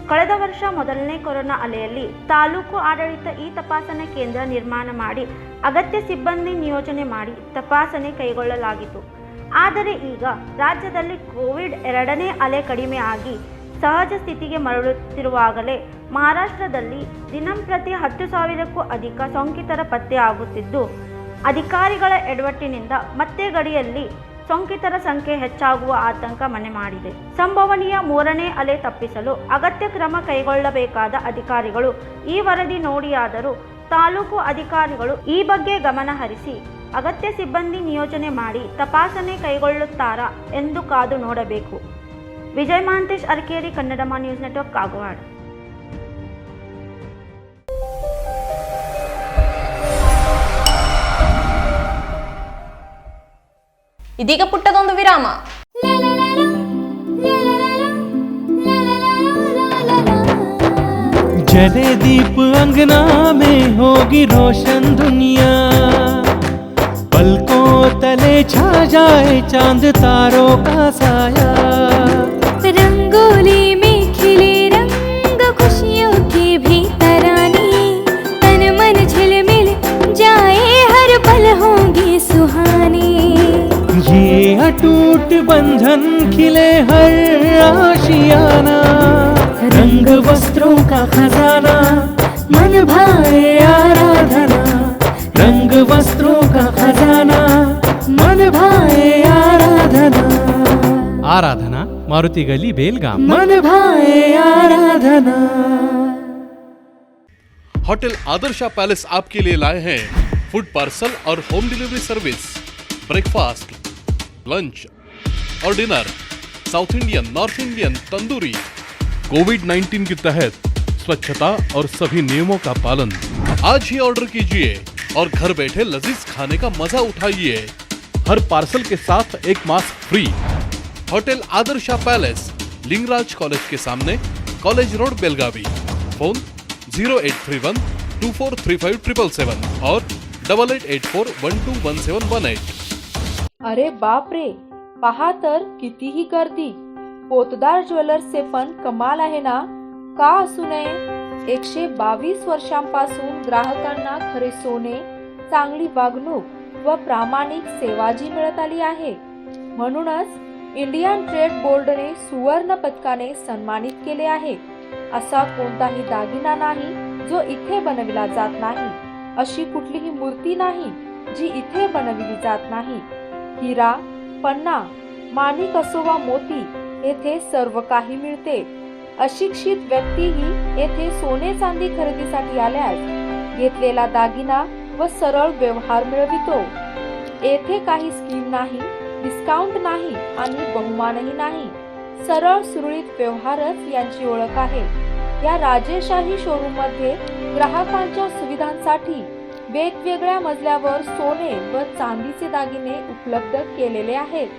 ಕಳೆದ ವರ್ಷ ಮೊದಲನೇ ಕೊರೋನಾ ಅಲೆಯಲ್ಲಿ ತಾಲೂಕು ಆಡಳಿತ ಈ ತಪಾಸಣೆ ಕೇಂದ್ರ ನಿರ್ಮಾಣ ಮಾಡಿ ಅಗತ್ಯ ಸಿಬ್ಬಂದಿ ನಿಯೋಜನೆ ಮಾಡಿ ತಪಾಸಣೆ ಕೈಗೊಳ್ಳಲಾಗಿತ್ತು. ಆದರೆ ಈಗ ರಾಜ್ಯದಲ್ಲಿ ಕೋವಿಡ್ 2ನೇ ಅಲೆ ಕಡಿಮೆ ಆಗಿ ಸಹಜ ಸ್ಥಿತಿಗೆ ಮರಳುತ್ತಿರುವಾಗಲೇ ಮಹಾರಾಷ್ಟ್ರದಲ್ಲಿ ದಿನಂಪ್ರತಿ 10,000ಕ್ಕೂ ಅಧಿಕ ಸೋಂಕಿತರ ಪತ್ತೆ ಆಗುತ್ತಿದ್ದು, ಅಧಿಕಾರಿಗಳ ಎಡವಟ್ಟಿನಿಂದ ಮತ್ತೆ ಗಡಿಯಲ್ಲಿ ಸೋಂಕಿತರ ಸಂಖ್ಯೆ ಹೆಚ್ಚಾಗುವ ಆತಂಕ ಮನೆ ಮಾಡಿದೆ. ಸಂಭವನೀಯ 3ನೇ ಅಲೆ ತಪ್ಪಿಸಲು ಅಗತ್ಯ ಕ್ರಮ ಕೈಗೊಳ್ಳಬೇಕಾದ ಅಧಿಕಾರಿಗಳು ಈ ವರದಿ ನೋಡಿಯಾದರೂ ತಾಲೂಕು ಅಧಿಕಾರಿಗಳು ಈ ಬಗ್ಗೆ ಗಮನ ಹರಿಸಿ ಅಗತ್ಯ ಸಿಬ್ಬಂದಿ ನಿಯೋಜನೆ ಮಾಡಿ ತಪಾಸಣೆ ಕೈಗೊಳ್ಳುತ್ತಾರಾ ಎಂದು ಕಾದು ನೋಡಬೇಕು. Vijay Mahantesh Arakeri, Kannadamma news network, Kagwad. ಇದೀಗ ಪುಟ್ಟದೊಂದು ವಿರಾಮ. जले दीप अंगना में होगी रोशन दुनिया, पलकों तले छा जाए चांद तारों का साया, रंगोली में खिले रंग खुशियों की भी तरानी, तन मन झिलमिल जाए हर पल होंगी सुहानी, ये अटूट बंधन खिले हर आशियाना, रंग वस्त्रों का खजाना मन भाए आराधना, रंग वस्त्रों का खजाना मन भाए आराधना, आराधना मारुति गली बेलगाम, मन भाए आराधना। होटल आदर्शा पैलेस आपके लिए लाए हैं फूड पार्सल और home delivery service, breakfast, lunch और dinner, south Indian, north Indian, tandoori. कोविड-19 के तहत स्वच्छता और सभी नियमों का पालन। आज ही ऑर्डर कीजिए और घर बैठे लजीज खाने का मजा उठाइए। हर पार्सल के साथ एक mask free. Hotel Adarsha palace, Lingaraj college के सामने, कॉलेज रोड, बेलगावी। फोन 0831243577 और 8884121718। अरे बाप रे, पहा तर कितीही गर्दी. पोतदार ज्वेलर्सचे पण कमाल आहे ना. का असू नये. 122 वर्षांपासून ग्राहकांना खरे सोने, चांगली वागणूक व प्रामाणिक सेवाजी मिळत आली आहे. म्हणूनच इंडियन ट्रेड बोर्डने सुवर्ण पदकाने सन्मानित केले आहे. असा कोणताही दागिना नाही जो इथे बनविला जात नाही. अशी कुठलीही मूर्ती नाही जी इथे बनविली जात नाही. हिरा, पन्ना, माणिक असो वा मोती येथे सर्व काही मिळते. अशिक्षित व्यक्तीही येथे सोने चांदी खरेदीसाठी आल्यास घेतलेला दागिना व सरळ व्यवहार मिळवितो. येथे काही स्कीम नाही, डिस्काउंट नाही आणि बहुमानही नाही. सरळ सुरळीत व्यवहारच यांची ओळख आहे. या राजेशाही शोरूम मध्ये ग्राहकांच्या सुविधांसाठी वेगवेगळ्या मजल्यावर सोने व चांदीचे दागिने उपलब्ध केलेले आहेत.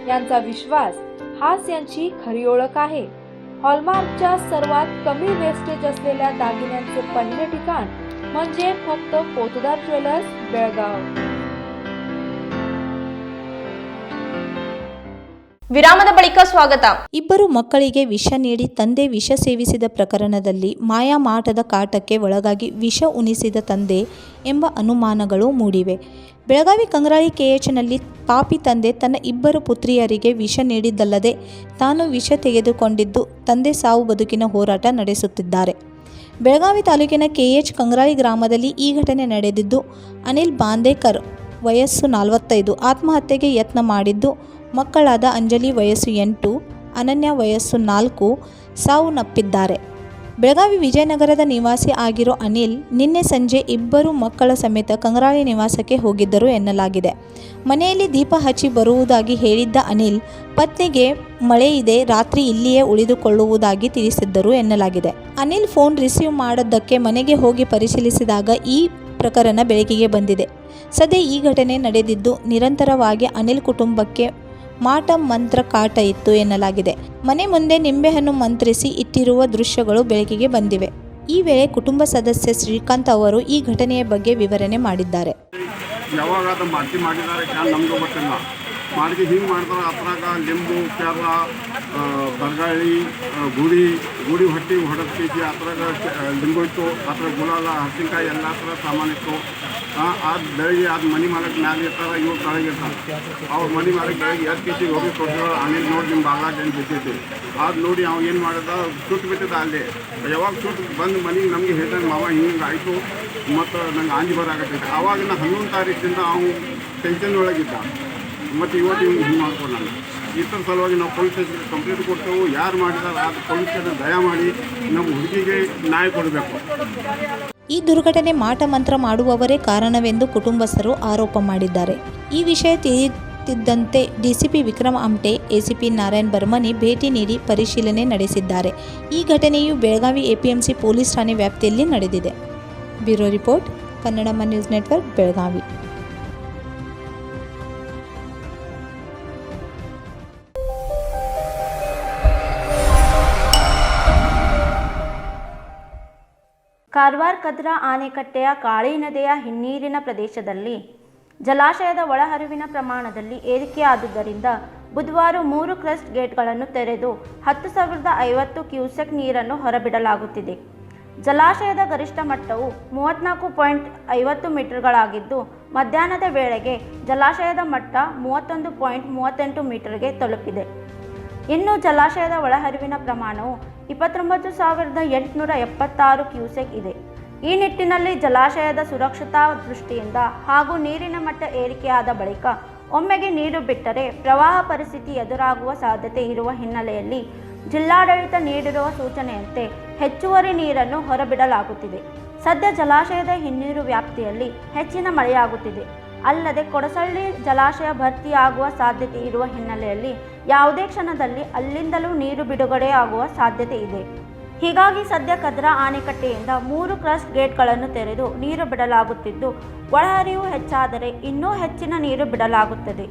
यांचा विश्वास हाच यांची खरी ओळख आहे. हॉलमार्कच्या सर्वात कमी वेस्टेज असलेल्या दागिन्यांचे पहिले ठिकाण म्हणजे फक्त पोतदार ज्वेलर्स बेळगाव. ವಿರಾಮದ ಬಳಿಕ ಸ್ವಾಗತ. ಇಬ್ಬರು ಮಕ್ಕಳಿಗೆ ವಿಷ ನೀಡಿ ತಂದೆ ವಿಷ ಸೇವಿಸಿದ ಪ್ರಕರಣದಲ್ಲಿ ಮಾಯಾಮಾಟದ ಕಾಟಕ್ಕೆ ಒಳಗಾಗಿ ವಿಷ ಉಣಿಸಿದ ತಂದೆ ಎಂಬ ಅನುಮಾನಗಳು ಮೂಡಿವೆ. ಬೆಳಗಾವಿ ಕಂಗ್ರಾಳಿ ಕೆಎಚ್ನಲ್ಲಿ ಪಾಪಿ ತಂದೆ ತನ್ನ ಇಬ್ಬರು ಪುತ್ರಿಯರಿಗೆ ವಿಷ ನೀಡಿದ್ದಲ್ಲದೆ ತಾನು ವಿಷ ತೆಗೆದುಕೊಂಡಿದ್ದು ತಂದೆ ಸಾವು ಬದುಕಿನ ಹೋರಾಟ ನಡೆಸುತ್ತಿದ್ದಾರೆ. ಬೆಳಗಾವಿ ತಾಲೂಕಿನ ಕೆಎಚ್ ಕಂಗ್ರಾಳಿ ಗ್ರಾಮದಲ್ಲಿ ಈ ಘಟನೆ ನಡೆದಿದ್ದು, ಅನಿಲ್ ಬಾಂದೇಕರ್ ವಯಸ್ಸು 45 ಆತ್ಮಹತ್ಯೆಗೆ ಯತ್ನ ಮಾಡಿದ್ದು, ಮಕ್ಕಳಾದ ಅಂಜಲಿ ವಯಸ್ಸು 8, ಅನನ್ಯ ವಯಸ್ಸು 4 ಸಾವನ್ನಪ್ಪಿದ್ದಾರೆ. ಬೆಳಗಾವಿ ವಿಜಯನಗರದ ನಿವಾಸಿ ಆಗಿರೋ ಅನಿಲ್ ನಿನ್ನೆ ಸಂಜೆ ಇಬ್ಬರು ಮಕ್ಕಳ ಸಮೇತ ಕಂಗ್ರಾಳಿ ನಿವಾಸಕ್ಕೆ ಹೋಗಿದ್ದರು ಎನ್ನಲಾಗಿದೆ. ಮನೆಯಲ್ಲಿ ದೀಪ ಹಚ್ಚಿ ಬರುವುದಾಗಿ ಹೇಳಿದ್ದ ಅನಿಲ್ ಪತ್ನಿಗೆ ಮಳೆ ಇದೆ, ರಾತ್ರಿ ಇಲ್ಲಿಯೇ ಉಳಿದುಕೊಳ್ಳುವುದಾಗಿ ತಿಳಿಸಿದ್ದರು ಎನ್ನಲಾಗಿದೆ. ಅನಿಲ್ ಫೋನ್ ರಿಸೀವ್ ಮಾಡದ್ದಕ್ಕೆ ಮನೆಗೆ ಹೋಗಿ ಪರಿಶೀಲಿಸಿದಾಗ ಈ ಪ್ರಕರಣ ಬೆಳಕಿಗೆ ಬಂದಿದೆ. ಸದ್ಯ ಈ ಘಟನೆ ನಡೆದಿದ್ದು ನಿರಂತರವಾಗಿ ಅನಿಲ್ ಕುಟುಂಬಕ್ಕೆ ಮಾಟ ಮಂತ್ರ ಕಾಟ ಇತ್ತು ಎನ್ನಲಾಗಿದೆ. ಮನೆ ಮುಂದೆ ನಿಂಬೆಹಣ್ಣು ಮಂತ್ರಿಸಿ ಇಟ್ಟಿರುವ ದೃಶ್ಯಗಳು ಬೆಳಕಿಗೆ ಬಂದಿವೆ. ಈ ವೇಳೆ ಕುಟುಂಬ ಸದಸ್ಯ ಶ್ರೀಕಾಂತ್ ಅವರು ಈ ಘಟನೆಯ ಬಗ್ಗೆ ವಿವರಣೆ ಮಾಡಿದ್ದಾರೆ. ಯಾವಾಗ ಅದು ಮಾಡಿದ್ದಾರೆ ನಮಗೂ ಗೊತ್ತಿಲ್ಲ. ಮಾಡಿಗೆ ಹಿಂಗೆ ಮಾಡ್ತಾರೆ. ಅದ್ರಾಗ ಲಿಂಬು, ಕೆರ, ಬರಗಾಳಿ, ಗುಡಿ ಹೊಟ್ಟಿ ಹೊಡೆದು ಅದ್ರಾಗ ಲಿಂಬು ಇತ್ತು, ಅದ್ರ ಗುಲಾಲ, ಹಸಿನಕಾಯಿ ಎಲ್ಲ ಥರ ಸಾಮಾನಿತ್ತು. ಅದು ಬೆಳಗ್ಗೆ ಅದು ಮನೆ ಮಾಲಕ್ಕೆ ಮ್ಯಾಲೆ ಇರ್ತಾರೆ, ಇವ್ರು ಕೆಳಗೆ ಇರ್ತಾರೆ. ಅವ್ರು ಮನೆ ಮಾಲಕ್ಕೆ ಬೆಳಗ್ಗೆ ಎದ್ದು ಕಿಸಿ ಹೋಗಿ ಕೊಟ್ಟಿರೋ ಆಮೇಲೆ ನೋಡಿ ನಿಮ್ಮ ಬಾಗ್ಲಾಗ ಏನು ಬಿದ್ದೈತಿ. ಅದು ನೋಡಿ ಅವ್ನು ಏನು ಮಾಡಿದ, ಸುಟ್ಟು ಬಿಟ್ಟಿದ್ದ ಅಲ್ಲೇ. ಯಾವಾಗ ಸುಟ್ಟು ಬಂದು ಮನೆಗೆ ನಮಗೆ ಹೇಳ್ದಂಗೆ ಮಾವ ಹಿಂಗೆ ಆಯಿತು ಮತ್ತು ನಂಗೆ ಆಂಜಿ ಬರಾಕತ್ತೈತೆ. ಆವಾಗ ನಾ 11 ತಾರೀಕಿಂದ ಅವ್ನು ಟೆನ್ಷನ್ ಒಳಗಿದ್ದ. ಮತ್ತು ಇವತ್ತು ಇವ್ನು ಹಿಂಗೆ ಮಾಡ್ಕೊಂಡು ನಾನು ಇತರ ಸಲುವಾಗಿ ನಾವು ಪೊಲೀಸ್ ಸ್ಟೇಷನ್ಗೆ ಕಂಪ್ಲೇಂಟ್ ಕೊಡ್ತೇವೆ. ಯಾರು ಮಾಡಿದಾರೆ ಅದು ಪೊಲೀಸ್ ಸ್ಟೇಷನ್ ದಯಮಾಡಿ ನಮ್ಮ ಹುಡುಗಿಗೆ ನ್ಯಾಯ ಕೊಡಬೇಕು. ಈ ದುರ್ಘಟನೆ ಮಾಟ ಮಂತ್ರ ಮಾಡುವವರೇ ಕಾರಣವೆಂದು ಕುಟುಂಬಸ್ಥರು ಆರೋಪ ಮಾಡಿದ್ದಾರೆ. ಈ ವಿಷಯ ತಿಳಿಯುತ್ತಿದ್ದಂತೆ ಡಿಸಿಪಿ ವಿಕ್ರಮ್ ಆಮ್ಟೆ, ಎಸಿಪಿ ನಾರಾಯಣ್ ಬರ್ಮನಿ ಭೇಟಿ ನೀಡಿ ಪರಿಶೀಲನೆ ನಡೆಸಿದ್ದಾರೆ. ಈ ಘಟನೆಯು ಬೆಳಗಾವಿ ಎಪಿಎಂಸಿ ಪೊಲೀಸ್ ಠಾಣೆ ವ್ಯಾಪ್ತಿಯಲ್ಲಿ ನಡೆದಿದೆ. Bureau report, Kannadamma news network, Belagavi. Karwar Kadra ಆನೆಕಟ್ಟೆಯ ಕಾಳಿ ನದಿಯ ಹಿನ್ನೀರಿನ ಪ್ರದೇಶದಲ್ಲಿ ಜಲಾಶಯದ ಒಳಹರಿವಿನ ಪ್ರಮಾಣದಲ್ಲಿ ಏರಿಕೆಯಾದುದರಿಂದ ಬುಧವಾರ 3 ಕ್ರಸ್ಟ್ ಗೇಟ್ಗಳನ್ನು ತೆರೆದು 10,050 ಕ್ಯೂಸೆಕ್ ನೀರನ್ನು ಹೊರಬಿಡಲಾಗುತ್ತಿದೆ. ಜಲಾಶಯದ ಗರಿಷ್ಠ ಮಟ್ಟವು 34.50 ಮೀಟರ್ಗಳಾಗಿದ್ದು, ಮಧ್ಯಾಹ್ನದ ವೇಳೆಗೆ ಜಲಾಶಯದ ಮಟ್ಟ 31.38 ಮೀಟರ್ಗೆ ತಲುಪಿದೆ. ಇನ್ನು ಜಲಾಶಯದ ಒಳಹರಿವಿನ ಪ್ರಮಾಣವು 29,876 ಕ್ಯೂಸೆಕ್ ಇದೆ. ಈ ನಿಟ್ಟಿನಲ್ಲಿ ಜಲಾಶಯದ ಸುರಕ್ಷತಾ ದೃಷ್ಟಿಯಿಂದ ಹಾಗೂ ನೀರಿನ ಮಟ್ಟ ಏರಿಕೆಯಾದ ಬಳಿಕ ಒಮ್ಮೆಗೆ ನೀರು ಬಿಟ್ಟರೆ ಪ್ರವಾಹ ಪರಿಸ್ಥಿತಿ ಎದುರಾಗುವ ಸಾಧ್ಯತೆ ಇರುವ ಹಿನ್ನೆಲೆಯಲ್ಲಿ ಜಿಲ್ಲಾಡಳಿತ ನೀಡಿರುವ ಸೂಚನೆಯಂತೆ ಹೆಚ್ಚುವರಿ ನೀರನ್ನು ಹೊರಬಿಡಲಾಗುತ್ತಿದೆ. ಸದ್ಯ ಜಲಾಶಯದ ಹಿನ್ನೀರು ವ್ಯಾಪ್ತಿಯಲ್ಲಿ ಹೆಚ್ಚಿನ ಮಳೆಯಾಗುತ್ತಿದೆ. ಅಲ್ಲದೆ ಕೊಡಸಳ್ಳಿ ಜಲಾಶಯ ಭರ್ತಿಯಾಗುವ ಸಾಧ್ಯತೆ ಇರುವ ಹಿನ್ನೆಲೆಯಲ್ಲಿ ಯಾವುದೇ ಕ್ಷಣದಲ್ಲಿ ಅಲ್ಲಿಂದಲೂ ನೀರು ಬಿಡುಗಡೆಯಾಗುವ ಸಾಧ್ಯತೆ ಇದೆ. ಹೀಗಾಗಿ ಸದ್ಯ ಕದ್ರಾ ಆನೆಕಟ್ಟೆಯಿಂದ 3 ಕ್ರಸ್ಟ್ ಗೇಟ್ಗಳನ್ನು ತೆರೆದು ನೀರು ಬಿಡಲಾಗುತ್ತಿದ್ದು, ಒಳಹರಿವು ಹೆಚ್ಚಾದರೆ ಇನ್ನೂ ಹೆಚ್ಚಿನ ನೀರು ಬಿಡಲಾಗುತ್ತದೆ.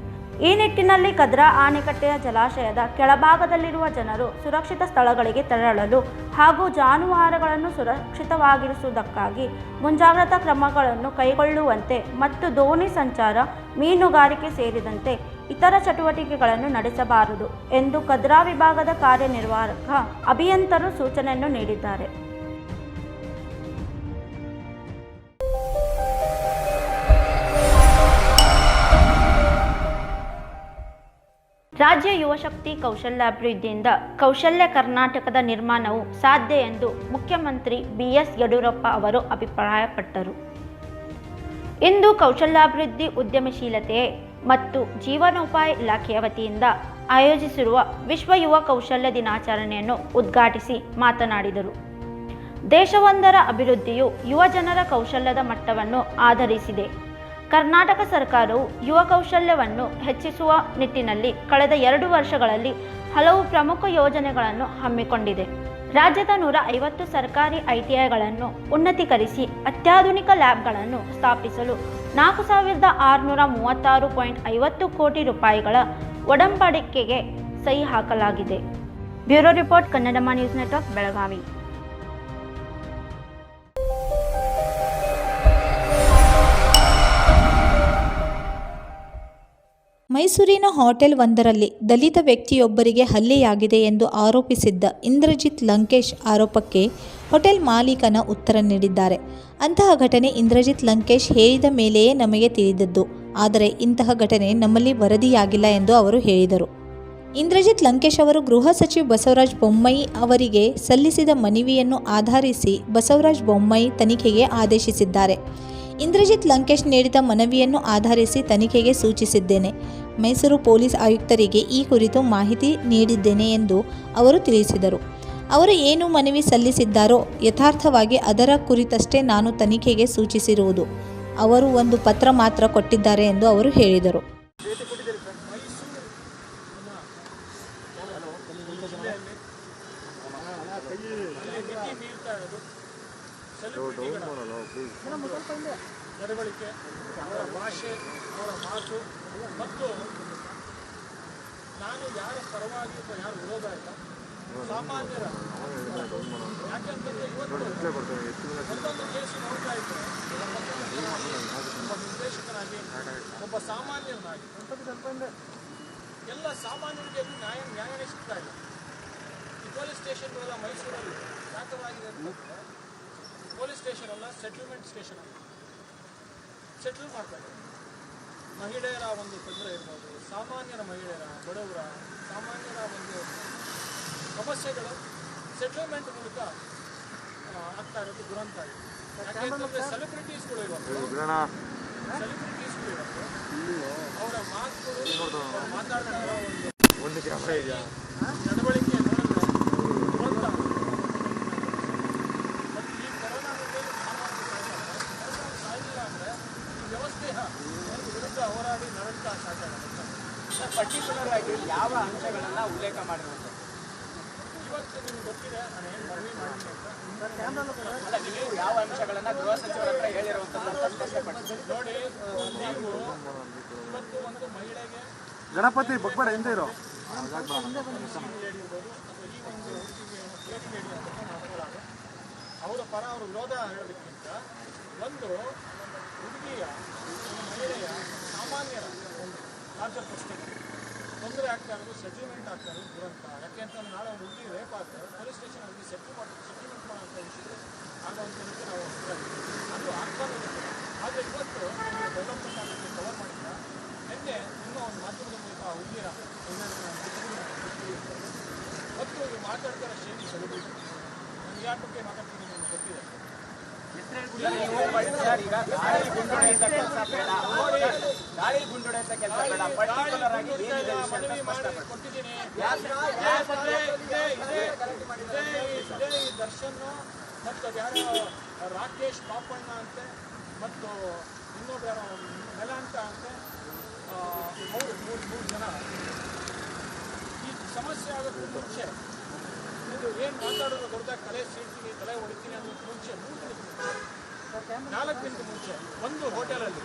ಈ ನಿಟ್ಟಿನಲ್ಲಿ ಕದ್ರಾ ಆನೆಕಟ್ಟೆಯ ಜಲಾಶಯದ ಕೆಳಭಾಗದಲ್ಲಿರುವ ಜನರು ಸುರಕ್ಷಿತ ಸ್ಥಳಗಳಿಗೆ ತೆರಳಲು ಹಾಗೂ ಜಾನುವಾರುಗಳನ್ನು ಸುರಕ್ಷಿತವಾಗಿರಿಸುವುದಕ್ಕಾಗಿ ಮುಂಜಾಗ್ರತಾ ಕ್ರಮಗಳನ್ನು ಕೈಗೊಳ್ಳುವಂತೆ ಮತ್ತು ದೋಣಿ ಸಂಚಾರ, ಮೀನುಗಾರಿಕೆ ಸೇರಿದಂತೆ ಇತರ ಚಟುವಟಿಕೆಗಳನ್ನು ನಡೆಸಬಾರದು ಎಂದು ಕದ್ರಾ ವಿಭಾಗದ ಕಾರ್ಯನಿರ್ವಾಹಕ ಅಭಿಯಂತರರು ಸೂಚನೆಯನ್ನು ನೀಡಿದ್ದಾರೆ. ರಾಜ್ಯ ಯುವಶಕ್ತಿ ಕೌಶಲ್ಯಾಭಿವೃದ್ಧಿಯಿಂದ ಕೌಶಲ್ಯ ಕರ್ನಾಟಕದ ನಿರ್ಮಾಣವು ಸಾಧ್ಯ ಎಂದು ಮುಖ್ಯಮಂತ್ರಿ BS ಯಡಿಯೂರಪ್ಪ ಅವರು ಅಭಿಪ್ರಾಯಪಟ್ಟರು. ಇಂದು ಕೌಶಲ್ಯಾಭಿವೃದ್ಧಿ ಉದ್ಯಮಶೀಲತೆ ಮತ್ತು ಜೀವನೋಪಾಯ ಇಲಾಖೆಯ ವತಿಯಿಂದ ಆಯೋಜಿಸಿರುವ ವಿಶ್ವ ಯುವ ಕೌಶಲ್ಯ ದಿನಾಚರಣೆಯನ್ನು ಉದ್ಘಾಟಿಸಿ ಮಾತನಾಡಿದರು. ದೇಶವೊಂದರ ಅಭಿವೃದ್ಧಿಯು ಯುವ ಜನರ ಕೌಶಲ್ಯದ ಮಟ್ಟವನ್ನು ಆಧರಿಸಿದೆ. ಕರ್ನಾಟಕ ಸರ್ಕಾರವು ಯುವ ಕೌಶಲ್ಯವನ್ನು ಹೆಚ್ಚಿಸುವ ನಿಟ್ಟಿನಲ್ಲಿ ಕಳೆದ 2 ವರ್ಷಗಳಲ್ಲಿ ಹಲವು ಪ್ರಮುಖ ಯೋಜನೆಗಳನ್ನು ಹಮ್ಮಿಕೊಂಡಿದೆ. ರಾಜ್ಯದ 150 ಸರ್ಕಾರಿ ITIಗಳನ್ನು ಉನ್ನತೀಕರಿಸಿ ಅತ್ಯಾಧುನಿಕ ಲ್ಯಾಬ್ಗಳನ್ನು ಸ್ಥಾಪಿಸಲು 4,636.50 ಕೋಟಿ ರೂಪಾಯಿಗಳ ಒಡಂಬಡಿಕೆಗೆ ಸಹಿ ಹಾಕಲಾಗಿದೆ. Bureau report, Kannadama news network, Belagavi. ಮೈಸೂರಿನ ಹೋಟೆಲ್ ಒಂದರಲ್ಲಿ ದಲಿತ ವ್ಯಕ್ತಿಯೊಬ್ಬರಿಗೆ ಹಲ್ಲೆಯಾಗಿದೆ ಎಂದು ಆರೋಪಿಸಿದ್ದ ಇಂದ್ರಜಿತ್ ಲಂಕೇಶ್ ಆರೋಪಕ್ಕೆ ಹೋಟೆಲ್ ಮಾಲೀಕನ ಉತ್ತರ ನೀಡಿದ್ದಾರೆ. ಅಂತಹ ಘಟನೆ ಇಂದ್ರಜಿತ್ ಲಂಕೇಶ್ ಹೇಳಿದ ಮೇಲೆಯೇ ನಮಗೆ ತಿಳಿದದ್ದು, ಆದರೆ ಇಂತಹ ಘಟನೆ ನಮ್ಮಲ್ಲಿ ವರದಿಯಾಗಿಲ್ಲ ಎಂದು ಅವರು ಹೇಳಿದರು. ಇಂದ್ರಜಿತ್ ಲಂಕೇಶ್ ಅವರು ಗೃಹ ಸಚಿವ ಬಸವರಾಜ ಬೊಮ್ಮಾಯಿ ಅವರಿಗೆ ಸಲ್ಲಿಸಿದ ಮನವಿಯನ್ನು ಆಧರಿಸಿ ಬಸವರಾಜ ಬೊಮ್ಮಾಯಿ ತನಿಖೆಗೆ ಆದೇಶಿಸಿದ್ದಾರೆ. ಇಂದ್ರಜಿತ್ ಲಂಕೇಶ್ ನೀಡಿದ ಮನವಿಯನ್ನು ಆಧರಿಸಿ ತನಿಖೆಗೆ ಸೂಚಿಸಿದ್ದೇನೆ. ಮೈಸೂರು ಪೊಲೀಸ್ ಆಯುಕ್ತರಿಗೆ ಈ ಕುರಿತು ಮಾಹಿತಿ ನೀಡಿದ್ದೇನೆ ಎಂದು ಅವರು ತಿಳಿಸಿದರು. ಅವರು ಏನು ಮನವಿ ಸಲ್ಲಿಸಿದ್ದಾರೋ ಯಥಾರ್ಥವಾಗಿ ಅದರ ಕುರಿತಷ್ಟೇ ನಾನು ತನಿಖೆಗೆ ಸೂಚಿಸಿರುವುದು. ಅವರು ಒಂದು ಪತ್ರ ಮಾತ್ರ ಕೊಟ್ಟಿದ್ದಾರೆ ಎಂದು ಅವರು ಹೇಳಿದರು. ನಡವಳಿಕೆ, ಅವರ ಭಾಷೆ, ಅವರ ಮಾತು ಮತ್ತು ನಾನು ಯಾರ ಪರವಾಗಿ ಅಥವಾ ಯಾರ ವಿರೋಧ ಇಲ್ಲ, ಸಾಮಾನ್ಯರ ಯಾಕೆಂತಂದರೆ ಇವತ್ತು ಒಂದೊಂದು ಕೇಸು ನೋಡ್ತಾ ಇದ್ದರೆ ಒಬ್ಬ ನಿರ್ದೇಶಕನಾಗಿ, ಒಬ್ಬ ಸಾಮಾನ್ಯನಾಗಿ ಎಲ್ಲ ಸಾಮಾನ್ಯರಿಗೆ ನ್ಯಾಯನೇ ಸಿಗ್ತಾ ಇಲ್ಲ. ಈ ಪೊಲೀಸ್ ಸ್ಟೇಷನ್ಗಳೆಲ್ಲ ಮೈಸೂರಲ್ಲಿ ವ್ಯಾಪಕವಾಗಿದೆ. ಪೊಲೀಸ್ ಸ್ಟೇಷನ್ ಅಲ್ಲ, ಸೆಟಲ್ಮೆಂಟ್ ಸ್ಟೇಷನ್ ಅಲ್ಲ. ಸೆಟಲ್ ಮಾಡ್ತಾರೆ. ಮಹಿಳೆಯರ ಒಂದು ತೊಂದರೆ ಇರ್ಬೋದು, ಸಾಮಾನ್ಯರ ಮಹಿಳೆಯರ, ಬಡವರ, ಸಾಮಾನ್ಯರ ಒಂದು ಸಮಸ್ಯೆಗಳು ಸೆಟಲ್ಮೆಂಟ್ ಮೂಲಕ ಆಗ್ತಾ ಇರೋದು ದುರಂತ ಆಗಿದೆ. ಯಾಕೆಂತಂದರೆ ಸೆಲೆಬ್ರಿಟೀಸ್ಗಳು ಇವತ್ತು ಅವರ ಮಾತುಗಳು, ಮಾತಾಡ್ತಾ ಇರೋ ಒಂದು ನಡವಳಿಕೆ ನೋಡಿದ್ರೆ ದುರಂತ. ಮತ್ತು ಈ ಕೊರೋನಾದಲ್ಲಿ ಸಾಯಿಲ್ಲ ಅಂದರೆ ಈ ವ್ಯವಸ್ಥೆಯ ವಿರುದ್ಧ ಹೋರಾಡಿ ನರಳ್ತಾ ಸಾಧ್ಯ. ಪರ್ಟಿಕ್ಯುಲರ್ ಆಗಿ ಯಾವ ಅಂಶಗಳನ್ನು ಉಲ್ಲೇಖ ಮಾಡಿರುವಂಥದ್ದು ಇವತ್ತು ನಿಮ್ಗೆ ಗೊತ್ತಿದೆ, ನಾನು ಏನು ಮನವಿ ಮಾಡಿದ್ದೀನಿ ಅಂತ. ನೀವು ಯಾವ ಅಂಶಗಳನ್ನು ಗೃಹ ಸಚಿವರ ಹತ್ರ ಹೇಳಿರುವಂಥದ್ದು ನೋಡಿ, ನೀವು ಇವತ್ತು ಒಂದು ಮಹಿಳೆಗೆ ಗಣಪತಿ ಬಗ್ಬೇಡ ಹಿಂದೆ ಇರೋ ಅವರ ಪರ ಅವರ ವಿರೋಧ ಹೇಳೋದಕ್ಕಿಂತ ಒಂದು ಹುಡುಗಿಯ, ಮಹಿಳೆಯ, ಸಾಮಾನ್ಯರ ಒಂದು ರಾಜ್ಯ ಪುಸ್ತಕ ತೊಂದರೆ ಆಗ್ತಾ ಇರೋದು, ಸೆಟಲ್ಮೆಂಟ್ ಆಗ್ತಾ ಇರೋದು ದುರಂತ. ಯಾಕೆಂತಂದ್ರೆ ನಾಳೆ ಒಂದು ಹುಡುಗಿ ರೇಪ್ ಆಗ್ತಾರೆ, ಪೊಲೀಸ್ ಸ್ಟೇಷನ್ ಹೋಗಿ ಸೆಟಲ್ಮೆಂಟ್ ಮಾಡೋಂಥ ವಿಷಯ ಆಗೋಂಥದಕ್ಕೆ ನಾವು ಅದು ಆಗ್ತಾ ಇರುತ್ತೆ. ಆದರೆ ಇವತ್ತು ಡೆವಲಪ್ಮೆಂಟ್ ಆಗೋಕ್ಕೆ ಕವರ್ ಮಾಡಿಲ್ಲ. ನಿನ್ನೆ ಇನ್ನೂ ಒಂದು ಮಾಧ್ಯಮದ ಮೂಲಕ ಆ ಹುಡುಗಿಯರ ಮತ್ತು ಇವು ಮಾತಾಡ್ತಾರೆ ಶೈಲಿ ಸೆಲೆಬ್ರಿಟಿ. ನನಗೆ ಯಾರ ಬಗ್ಗೆ ಮಾತಾಡ್ತೀನಿ ನಿಮ್ಗೆ ಗೊತ್ತಿದೆ. ಗಾಳಿ ಗುಂಡೊಡೆತ ಕೆಲಸ ಬೇಡ, ಪರ್ಟಿಕ್ಯುಲರ್ ಆಗಿ ಕೊಟ್ಟಿದ್ದೀನಿ. ಈ ದರ್ಶನ್ ಮತ್ತು ಯಾರೋ ರಾಕೇಶ್ ಪಾಪಣ್ಣ ಅಂತೆ ಮತ್ತು ಇನ್ನೊಬ್ಬ ಯಾರೋ ಮೆಲಾಂಟ ಅಂತೆ, ಅವರು ಮೂರು ಜನ ಈ ಸಮಸ್ಯೆ ಆಗೋಕ್ಕೆ ಮುಂಚೆ ಇದು ಏನು ಮಾತಾಡೋದು ದೊಡ್ಡದಾಗಿ ತಲೆ ಸೀಳ್ತೀನಿ, ತಲೆ ಹೊಡಿತೀನಿ ಅನ್ನೋದು ಮುಂಚೆ 4 ದಿನದ ಮುಂಚೆ ಒಂದು ಹೋಟೆಲಲ್ಲಿ,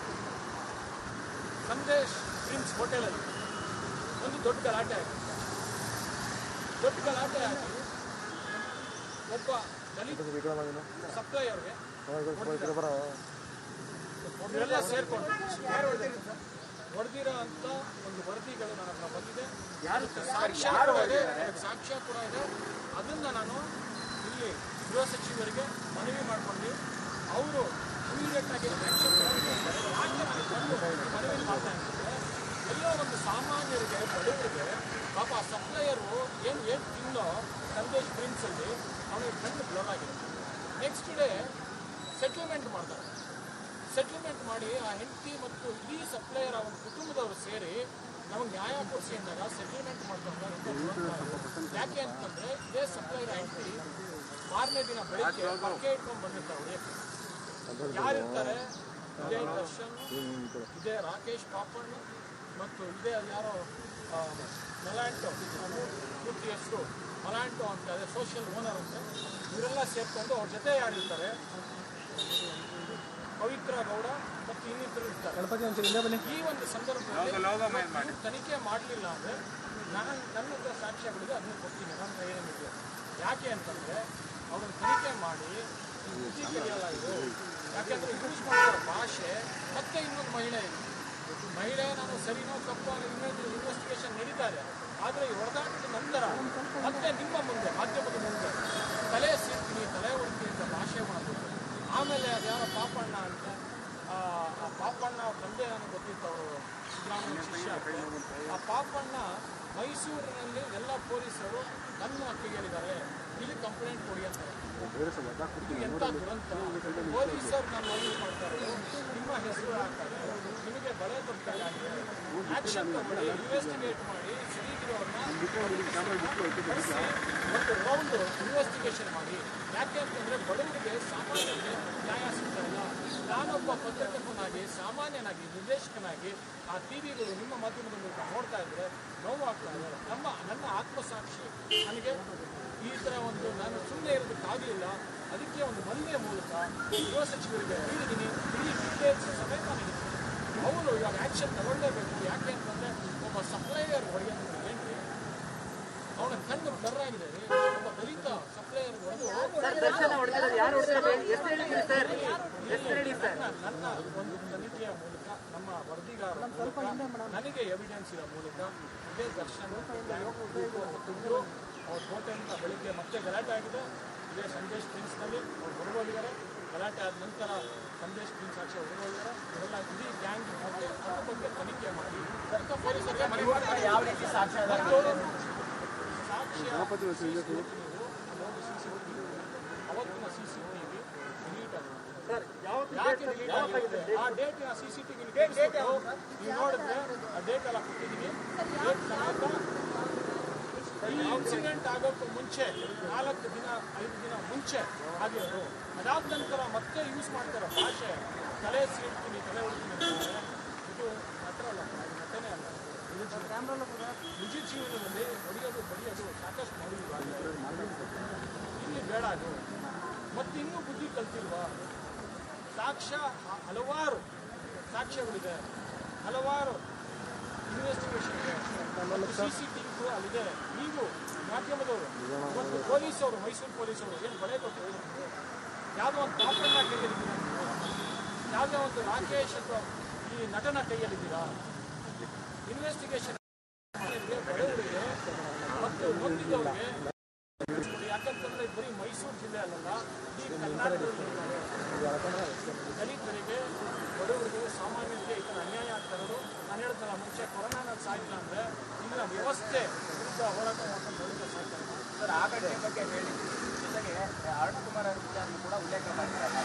ಸಂದೇಶ್ ಪ್ರಿನ್ಸ್ ಹೋಟೆಲಲ್ಲಿ ಒಂದು ದೊಡ್ಡ ಗಲಾಟೆ ಆಗಿ ಒಬ್ಬ ದಲಿತ ಸಪ್ಲೈ ಅವ್ರಿಗೆ ಇವರೆಲ್ಲ ಸೇರ್ಕೊಂಡು ಹೊಡೆದಿರೋ ಅಂತ ಒಂದು ವರದಿಗಳು ನನ್ನ ಹತ್ರ ಬಂದಿದೆ. ಸಾಕ್ಷ್ಯ ಕೂಡ ಇದೆ. ಅದನ್ನ ನಾನು ಇಲ್ಲಿ ಗೃಹ ಸಚಿವರಿಗೆ ಮನವಿ ಮಾಡಿಕೊಂಡು ಅವರು ಇಮಿಡಿಯೇಟ್ ಆಗಿ ಮನವಿ ಮಾಡ್ತಾ ಇದ್ದಾರೆ. ಎಲ್ಲೋ ಒಂದು ಸಾಮಾನ್ಯರಿಗೆ, ಬಡವರಿಗೆ ಹೆಂಡತಿ ಮತ್ತು ಇಡೀ ಸಪ್ಲೈಯರ್ ಅವನ ಕುಟುಂಬದವರು ಸೇರಿ ನಮಗೆ ನ್ಯಾಯ ಕೊಡಿಸಿ ಅಂದಾಗ ಸೆಟಲ್ಮೆಂಟ್ ಮಾಡ್ಕೊಂಡಾಗ ಯಾಕೆ ಅಂತಂದರೆ ಇದೇ ಸಪ್ಲೈಯರ್ ಹೆಂಡತಿ ಮಾರನೇ ದಿನ ಬೆಳಿಗ್ಗೆ ಪಕ್ಕೆ ಇಟ್ಕೊಂಡು ಬಂದಿರ್ತಾರೆ ಯಾರಿರ್ತಾರೆ? ಇದೇ ದರ್ಶನ್, ಇದೇ ರಾಕೇಶ್ ಪಾಪಣ್ಣ ಮತ್ತು ಇದೇ ಯಾರೋ ಮಲಾಂಟೋ, ಪೂರ್ತಿ ಹೆಸರು ಮಲಾಂಟೋ ಅಂತ, ಅದೇ ಸೋಷಿಯಲ್ ಓನರ್ ಅಂತ, ಇವರೆಲ್ಲ ಸೇರ್ಕೊಂಡು ಅವ್ರ ಜೊತೆ ಯಾರಿರ್ತಾರೆ? ಪವಿತ್ರ ಗೌಡ ಮತ್ತು ಇನ್ನಿಬ್ಬರು ಇರ್ತಾರೆ. ಈ ಒಂದು ಸಂದರ್ಭದಲ್ಲಿ ತನಿಖೆ ಮಾಡಲಿಲ್ಲ ಅಂದರೆ ನನ್ನ ಹತ್ರ ಸಾಕ್ಷ್ಯಗಳಿದೆ, ಅದನ್ನ ಕೊಡ್ತೀನಿ, ನನ್ನ ಹತ್ರ ಏನೇನಿದೆ. ಯಾಕೆ ಅಂತಂದರೆ ಅವ್ರನ್ನ ತನಿಖೆ ಮಾಡಿ ಬುದ್ಧಿ ಕಲಿಯಲ್ಲ ಇದು. ಯಾಕೆಂದರೆ ಯೂಸ್ ಮಾಡೋ ಭಾಷೆ ಮತ್ತೆ ಇನ್ನೊಂದು ಮಹಿಳೆ ನಾನು ಸರಿನೋ ತಪ್ಪು ಇನ್ವೆಸ್ಟಿಗೇಷನ್ ನಡೀತಾರೆ. ಆದರೆ ಈ ಹೊಡೆದಾಟದ ನಂತರ ಮತ್ತೆ ನಿಮ್ಮ ಮುಂದೆ ಮಾಧ್ಯಮದ ಮುಂದೆ ತಲೆ ಸೀರ್ತೀನಿ, ತಲೆ ಹೊಡ್ತೀನಿ ಅಂತ ಭಾಷೆ ಮಾಡೋದು. ಆಮೇಲೆ ಅದ್ಯಾವ ಪಾಪಣ್ಣ ಅಂತ, ಆ ಪಾಪಣ್ಣ ಅವ್ರ ತಂದೆ ನನಗೆ ಗೊತ್ತಿತ್ತು, ಅವರು ಸಿದ್ದರಾಮಯ್ಯ ಶಿಷ್ಯ. ಆ ಪಾಪಣ್ಣ ಮೈಸೂರಿನಲ್ಲಿ ಎಲ್ಲ ಪೊಲೀಸರು ನನ್ನ ಕೇಳಿದ್ದಾರೆ, ಇಲ್ಲಿ ಕಂಪ್ಲೇಂಟ್ ಕೊಡಿ ಅಂತಾರೆ. ಎಂಥ ದುರಂತ! ಪೊಲೀಸರು ನಾನು ಯೂಸ್ ಮಾಡ್ತಾರೆ, ನಿಮ್ಮ ಹೆಸರು ಹಾಕ್ತಾರೆ, ನಿಮಗೆ ಬಳೆ ತಪ್ಪಾಗಿದೆ, ಆಕ್ಷನ್ ತಗೊಳ್ಳಿ, ಇನ್ವೆಸ್ಟಿಗೇಟ್ ಮಾಡಿ, ಸರಿಗಿರೋರನ್ನ ಒಂದು ರೌಂಡ್ ಇನ್ವೆಸ್ಟಿಗೇಷನ್ ಮಾಡಿ. ಯಾಕೆ ಅಂತಂದರೆ ಬಡವರಿಗೆ ಸಾಮಾನ್ಯರಿಗೆ ನ್ಯಾಯ ಸಿಗ್ತಾ ಇಲ್ಲ. ನಾನೊಬ್ಬ ಪತ್ರಕರ್ತನಾಗಿ, ಸಾಮಾನ್ಯನಾಗಿ, ನಿರ್ದೇಶಕನಾಗಿ ಆ ಟಿವಿಗಳು ನಿಮ್ಮ ಮಾಧ್ಯಮದ ಮೂಲಕ ನೋಡ್ತಾ ಇದ್ದರೆ ನೋವು ಆಗ್ತಾ ಇದೆ. ನನ್ನ ಆತ್ಮಸಾಕ್ಷಿ ನನಗೆ ಈ ಥರ ಒಂದು ನಾನು ಸುಮ್ಮನೆ ಇರೋದಕ್ಕಾಗಲಿಲ್ಲ. ಅದಕ್ಕೆ ಒಂದು ಮನವಿಯ ಮೂಲಕ ಗೃಹ ಸಚಿವರಿಗೆ ಹೇಳಿದ್ದೀನಿ, ಇಡೀ ಡೀಟೇಲ್ಸ್ ಸಮೇತ ನನಗೆ ಅವರು ಇವಾಗ ಆ್ಯಕ್ಷನ್ ತಗೊಳ್ಳೇಬೇಕು. ಯಾಕೆ ಅಂತಂದರೆ ಒಬ್ಬ ಸಪ್ಲೈಯರ್ ಹೊಡೆಯೋದು ಏನ್ರಿ, ಅವನ ಕಣ್ಣು ಕರ್ರಾಗಿದೆ. ಒಬ್ಬ ದಲಿತ ಸಪ್ಲೈಯರ್ ಹೊಡೆದು ನನ್ನ ಒಂದು ತನಿಖೆಯ ಮೂಲಕ, ನಮ್ಮ ವರದಿಗಾರರ ಮೂಲಕ, ನನಗೆ ಎವಿಡೆನ್ಸ್ ಇರೋ ಮೂಲಕ ಇದೇ ದರ್ಶನ ತುಂಬಿದ್ರು ಅವ್ರ ಕೋಟೆಯಿಂದ ಬೆಳಿಗ್ಗೆ ಮತ್ತೆ ಗಲಾಟೆ ಆಗಿದೆ. ಇದೇ ಸಂದೇಶ್ ಪ್ರಿನ್ಸ್ನಲ್ಲಿ ಅವ್ರು ಹೊರಗೋಗಿದ್ದಾರೆ. ಗಲಾಟೆ ಆದ ನಂತರ ಸಂದೇಶ್ ಪ್ರಿನ್ಸ್ ಸಾಕ್ಷಿ ಹೊರಗೋಗಿದ್ದಾರೆ. ಇವರೆಲ್ಲ ಇಡೀ ಗ್ಯಾಂಗ್ ಅದ್ರ ಬಗ್ಗೆ ತನಿಖೆ ಮಾಡಿ ಪೊಲೀಸರಿಗೆ ಯಾವ ರೀತಿ ಸಾಕ್ಷ್ಯ ಅವತ್ತಿನ CCTV ಡಿಲೀಟ್ ಆಗಿದೆ. ಆ ಡೇಟಿನ CCTV ನೀವು ನೋಡಿದ್ರೆ ಆ ಡೇಟ್ ಎಲ್ಲ ಕೊಟ್ಟಿದ್ದೀನಿ. ಡೇಟ್ ಸಮೇತ ಈ ಇನ್ಸಿಡೆಂಟ್ ಆಗೋಕ್ಕೂ ಮುಂಚೆ 4 ದಿನ 5 ದಿನ ಮುಂಚೆ ಆಗಿರೋದು. ಅದಾದ ನಂತರ ಮತ್ತೆ ಯೂಸ್ ಮಾಡ್ತಾರೆ ಭಾಷೆ, ತಲೆ ಸೀಳ್ತೀನಿ, ತಲೆ ಹೊಡ್ತೀನಿ ಅಂತಾರೆ. ಇದು ಮಾತ್ರ ಅಲ್ಲ, ನಟನೆ ಅಲ್ಲ, ನಿಜ ಜೀವನದಲ್ಲಿ ಹೊಡೆಯೋದು ಬಡಿಯೋದು ಸಾಕಷ್ಟು ಮಾಡಿಲ್ವಾ? ಇಲ್ಲಿ ಬೇಡ ಅದು. ಮತ್ತು ಇನ್ನೂ ಬುದ್ಧಿ ಕಲ್ತಿಲ್ವಾ? ಹಲವಾರು ಸಾಕ್ಷ್ಯಗಳಿದೆ, ಹಲವಾರು ಇನ್ವೆಸ್ಟಿಗೇಷನ್ ಇದೆ, CCTV ಅಲ್ಲಿದೆ. ನೀವು ಮಾಧ್ಯಮದವರು ಮತ್ತು ಪೊಲೀಸವರು, ಮೈಸೂರು ಪೊಲೀಸವರು ಏನು ಬಳೆ ಕೊಟ್ಟಿದ್ದೀರಿ? ಯಾವುದೋ ಒಂದು ಪಾಪಣ್ಣ ಕೈಯಲ್ಲಿದ್ದೀರಾ? ಯಾವುದೇ ಒಂದು ರಾಕೇಶ್ ಅಥವಾ ಈ ನಟನ ಕೈಯಲ್ಲಿದ್ದೀರಾ? ಇನ್ವೆಸ್ಟಿಗೇಷನ್ ಬಡವರಿಗೆ ಮತ್ತು ನೊಂದಿದವರಿಗೆ, ಯಾಕಂತಂದರೆ ಬರೀ ಮೈಸೂರು ಜಿಲ್ಲೆ ಅಲ್ಲಲ್ಲ, ಈ ಕರ್ನಾಟಕದಲ್ಲಿ ದಲಿತರಿಗೆ, ಬಡವರಿಗೆ, ಸಾಮಾನ್ಯರಿಗೆ ಈ ಥರ ಅನ್ಯಾಯ ಆಗ್ತಾ ಇರೋದು. ನಾನು ಹೇಳಿದ್ನಲ್ಲ ಮುಂಚೆ, ಕೊರೋನಾನಲ್ಲಿ ಸಾಯಿಲ್ಲ ಅಂದರೆ ಇಲ್ಲಿನ ವ್ಯವಸ್ಥೆ ವಿರುದ್ಧ ಹೋರಾಟ ಮಾಡ್ಕೊಂಡು ಬಡವರಿಗೆ ಸಾಯ್ತಾರೆ. ಸರ್, ಆ ಘಟನೆ ಬಗ್ಗೆ ಹೇಳಿ, ಜೊತೆಗೆ ಅರುಣಕುಮಾರ್ ಅವರು ಕೂಡ ಉಲ್ಲೇಖ ಮಾಡಿದ್ದಾರೆ.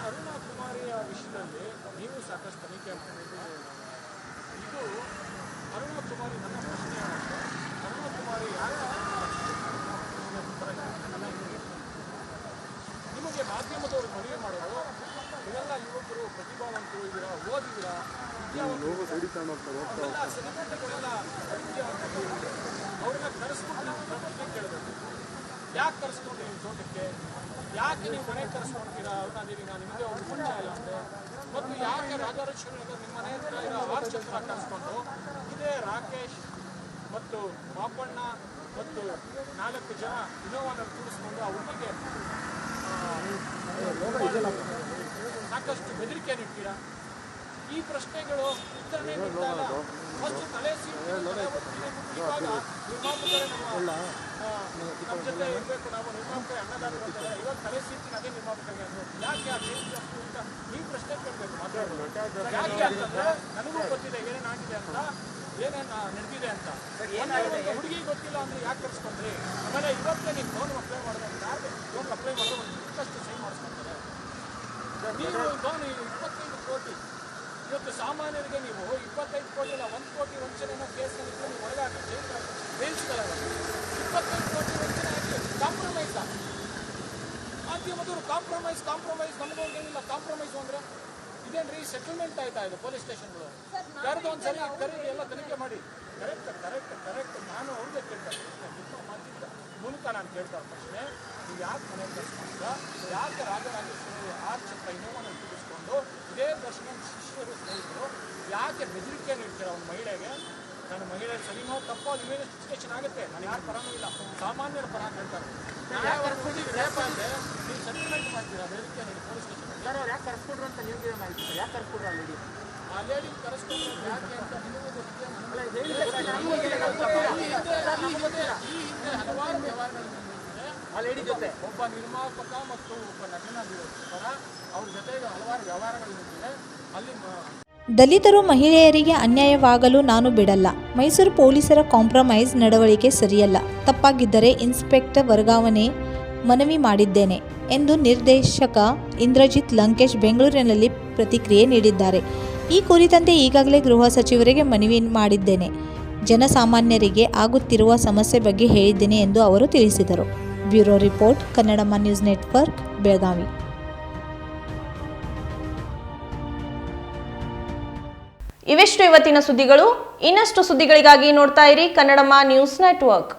ಅರುಣಾ ಕುಮಾರಿಯ ವಿಷಯದಲ್ಲಿ ನೀವು ಸಾಕಷ್ಟು ತನಿಖೆ ಮಾಡಿದ್ದೀರಿ. ಇದು ಅರುಣಾ ಕುಮಾರಿ, ನನ್ನ ಪ್ರಶ್ನೆ ಏನಂದರೆ, ಅರುಣಾ ಕುಮಾರಿ ಯಾರ ನಿಮಗೆ ಮಾಧ್ಯಮದವರು ಮನವಿ ಮಾಡೋದು, ಇವೆಲ್ಲ ಯುವಕರು ಪ್ರತಿಭಾವಂತರು ಇದ್ದೀರಾ, ಓದಿದ್ದೀರಾ, ವಿದ್ಯಾವಂತರು, ಸೆಲೆಬ್ರಿಟಿಗಳೆಲ್ಲ ವಿದ್ಯಾವಂತರು, ಅವ್ರನ್ನ ಕರೆಸ್ಕೊಂಡು ನಾವು ಪ್ರಶ್ನೆ ಕೇಳಬೇಕು. ಯಾಕೆ ಕರೆಸ್ಕೊಂಡು ನಿಮ್ಮ ತೋಟಕ್ಕೆ? ಯಾಕೆ ನೀವು ಮನೆಗೆ ಕರೆಸ್ಕೊಡ್ತೀರಾ? ಅರುಣಾದೇವಿನ ನಿಮಗೆ ಒಂದು ಪುಣ್ಯ ಇಲ್ಲ ಅಂದರೆ. ಮತ್ತು ಯಾಕೆ ರಾಜಾರೇಶ್ವರಿ ನಗರ ನಿಮ್ಮ ಮನೆ ಹತ್ರ ಇರೋ ಆರ್ ಚಂದ್ರ ಕರೆಸ್ಕೊಂಡು ಇದೇ ರಾಕೇಶ್ ಮತ್ತು ಪಾಪಣ್ಣ ಮತ್ತು 4 ಜನ ಇನೋವಾನಲ್ಲಿ ಕೂಡಿಸ್ಕೊಂಡು ಆ ಹುಡುಗಿಗೆ ಸಾಕಷ್ಟು ಬೆದರಿಕೆ ನೀಡ್ತೀರಾ? ಈ ಪ್ರಶ್ನೆಗಳು ಉತ್ತರನೇ ನೀಡಿದಾಗ ಫಸ್ಟ್ ತಲೆ ಇವಾಗ ನಿರ್ಮಾಪಕರೇ ನಮ್ಮ ಜೊತೆ ಇರಬೇಕು, ನಾವು ನಿರ್ಮಾಪಕರೇ ಅನ್ನದಾರರು ಅಂತಾರೆ. ಇವಾಗ ತಲೆ ಸೀಟಿನ ಅದೇ ನಿರ್ಮಾಪಕರಿಗೆ ಅಂದರು. ಯಾಕೆ ಆ ಚೇಂಜ್ ಅಷ್ಟು ಅಂತ ನೀವು ಪ್ರಶ್ನೆ ಕೇಳಬೇಕು ಮಾತಾಡೋದು. ಯಾಕೆ ಅಂತಂದರೆ ನನಗೂ ಗೊತ್ತಿದೆ ಏನೇನಾಗಿದೆ ಅಂತ, ಏನೇನು ನಡೆದಿದೆ ಅಂತ. ಒಂದು ಹುಡುಗಿ ಗೊತ್ತಿಲ್ಲ ಅಂದರೆ ಯಾಕೆ ಕರ್ಸ್ಕೊಂಡ್ರಿ? ಆಮೇಲೆ ಇವತ್ತೇ ನೀವು ಲೋನ್ ಅಪ್ಲೈ ಮಾಡೋದು, ಯಾರು ಲೋನ್ ಅಪ್ಲೈ ಮಾಡೋದು ಒಂದು ಇಂಟ್ರೆಸ್ಟ್ ಸೈನ್ ಮಾಡಿಸ್ಕೊತಾರೆ. ನೀವು 25 ಕೋಟಿ ಇವತ್ತು ಸಾಮಾನ್ಯರಿಗೆ ನೀವು 25 ಕೋಟಿ ಇಲ್ಲ 1 ಕೋಟಿ ವಂಚನೆನೋ ಕೇಸ್ನಲ್ಲಿ ನೀವು ಒಳಗಾಕಿ ಬೇಯಿಸ್ಕೊಳ್ಳೋದು 25 ಕೋಟಿ ವಂಚನೆ ಆಗಿ ಕಾಂಪ್ರಮೈಸ್ ಅಂತಿಮದವರು ಕಾಂಪ್ರಮೈಸ್ ನಮಗೇನಿಲ್ಲ ಕಾಂಪ್ರಮೈಸ್ ಅಂದರೆ ಇದೇನ್ರಿ ಸೆಟಲ್ಮೆಂಟ್ ಆಯ್ತಾ ಇದು ಪೊಲೀಸ್ ಸ್ಟೇಷನ್ಗಳು ಕರೆದು ಒಂದ್ಸರಿ ಕರೀರಿ ಎಲ್ಲ ತನಿಖೆ ಮಾಡಿ ಕರೆಕ್ಟ್ ನಾನು ಅವ್ರಿಗೆ ಕೇಳ್ತಾರೆ ನಿಮ್ಮ ಮಾತಿದ್ದ ಮೂಲಕ ನಾನು ಕೇಳ್ತಾರೆ ಪ್ರಶ್ನೆ ನೀವು ಯಾಕೆ ಮನೆ ಕಳಿಸ್ಕೊಂಡ ಯಾಕೆ ರಾಜರಾಜೇಶ್ವರಿ ಆರ್ಚ್ ಹತ್ರ ಇನ್ನೋವನ್ನು ತಿಳಿಸ್ಕೊಂಡು ಇದೇ ದರ್ಶನ ಶಿಷ್ಯರು ಸ್ನೇಹಿತರು ಯಾಕೆ ಬೆದರಿಕೆ ನೀಡ್ತೀರ ಒಂದು ಮಹಿಳೆಗೆ ನಾನು ಮಹಿಳೆ ಸರಿನೋ ತಪ್ಪೋ ನಿಮಗೆ ಸ್ಟೇಷನ್ ಆಗುತ್ತೆ ನಾನು ಯಾರ ಪರನೂ ಇಲ್ಲ ಸಾಮಾನ್ಯರ ಪರ ಹೇಳ್ತಾರೆ ನೀವು ಸೆಟಲ್ಮೆಂಟ್ ಮಾಡ್ತೀರಾ ಬೆದರಿಕೆ ನೀಡಿ ಪೊಲೀಸ್ ಸ್ಟೇಷನ್ ಯಾಕೆ ಕರೆಸ್ಕೊಡ್ರು ಅಂತ ನಿಮಗೆ ಯಾಕೆ ಕರೆಸ್ಕೊಡ್ರು ಆ ಲೇಡಿ ಕರೆಸ್ಕೊಂಡ್ರು ಯಾಕೆ ಅಂತ ನಿಮಗೂ ಹಲವಾರು ವ್ಯವಹಾರಗಳು ಆ ಲೇಡಿ ಜೊತೆ ಒಬ್ಬ ನಿರ್ಮಾಪಕ ಮತ್ತು ಒಬ್ಬ ನಟನ ಪರ ಅವ್ರ ಜೊತೆಗೆ ಹಲವಾರು ವ್ಯವಹಾರಗಳು ಇರುತ್ತದೆ ಅಲ್ಲಿ ದಲಿತರು ಮಹಿಳೆಯರಿಗೆ ಅನ್ಯಾಯವಾಗಲು ನಾನು ಬಿಡಲ್ಲ. ಮೈಸೂರು ಪೊಲೀಸರ ಕಾಂಪ್ರಮೈಸ್ ನಡವಳಿಕೆ ಸರಿಯಲ್ಲ. ತಪ್ಪಾಗಿದ್ದರೆ ಇನ್ಸ್ಪೆಕ್ಟರ್ ವರ್ಗಾವಣೆ ಮನವಿ ಮಾಡಿದ್ದೇನೆ ಎಂದು ನಿರ್ದೇಶಕ ಇಂದ್ರಜಿತ್ ಲಂಕೇಶ್ ಬೆಂಗಳೂರಿನಲ್ಲಿ ಪ್ರತಿಕ್ರಿಯೆ ನೀಡಿದ್ದಾರೆ. ಈ ಕುರಿತಂತೆ ಈಗಾಗಲೇ ಗೃಹ ಸಚಿವರಿಗೆ ಮನವಿ ಮಾಡಿದ್ದೇನೆ. ಜನಸಾಮಾನ್ಯರಿಗೆ ಆಗುತ್ತಿರುವ ಸಮಸ್ಯೆ ಬಗ್ಗೆ ಹೇಳಿದ್ದೇನೆ ಎಂದು ಅವರು ತಿಳಿಸಿದರು. Bureau report, Kannadamma news network, Belagavi. ಇವೆಷ್ಟು ಇವತ್ತಿನ ಸುದ್ದಿಗಳು. ಇನ್ನಷ್ಟು ಸುದ್ದಿಗಳಿಗಾಗಿ ನೋಡ್ತಾ ಇರಿ ಕನ್ನಡಮ್ಮ ನ್ಯೂಸ್ ನೆಟ್ವರ್ಕ್.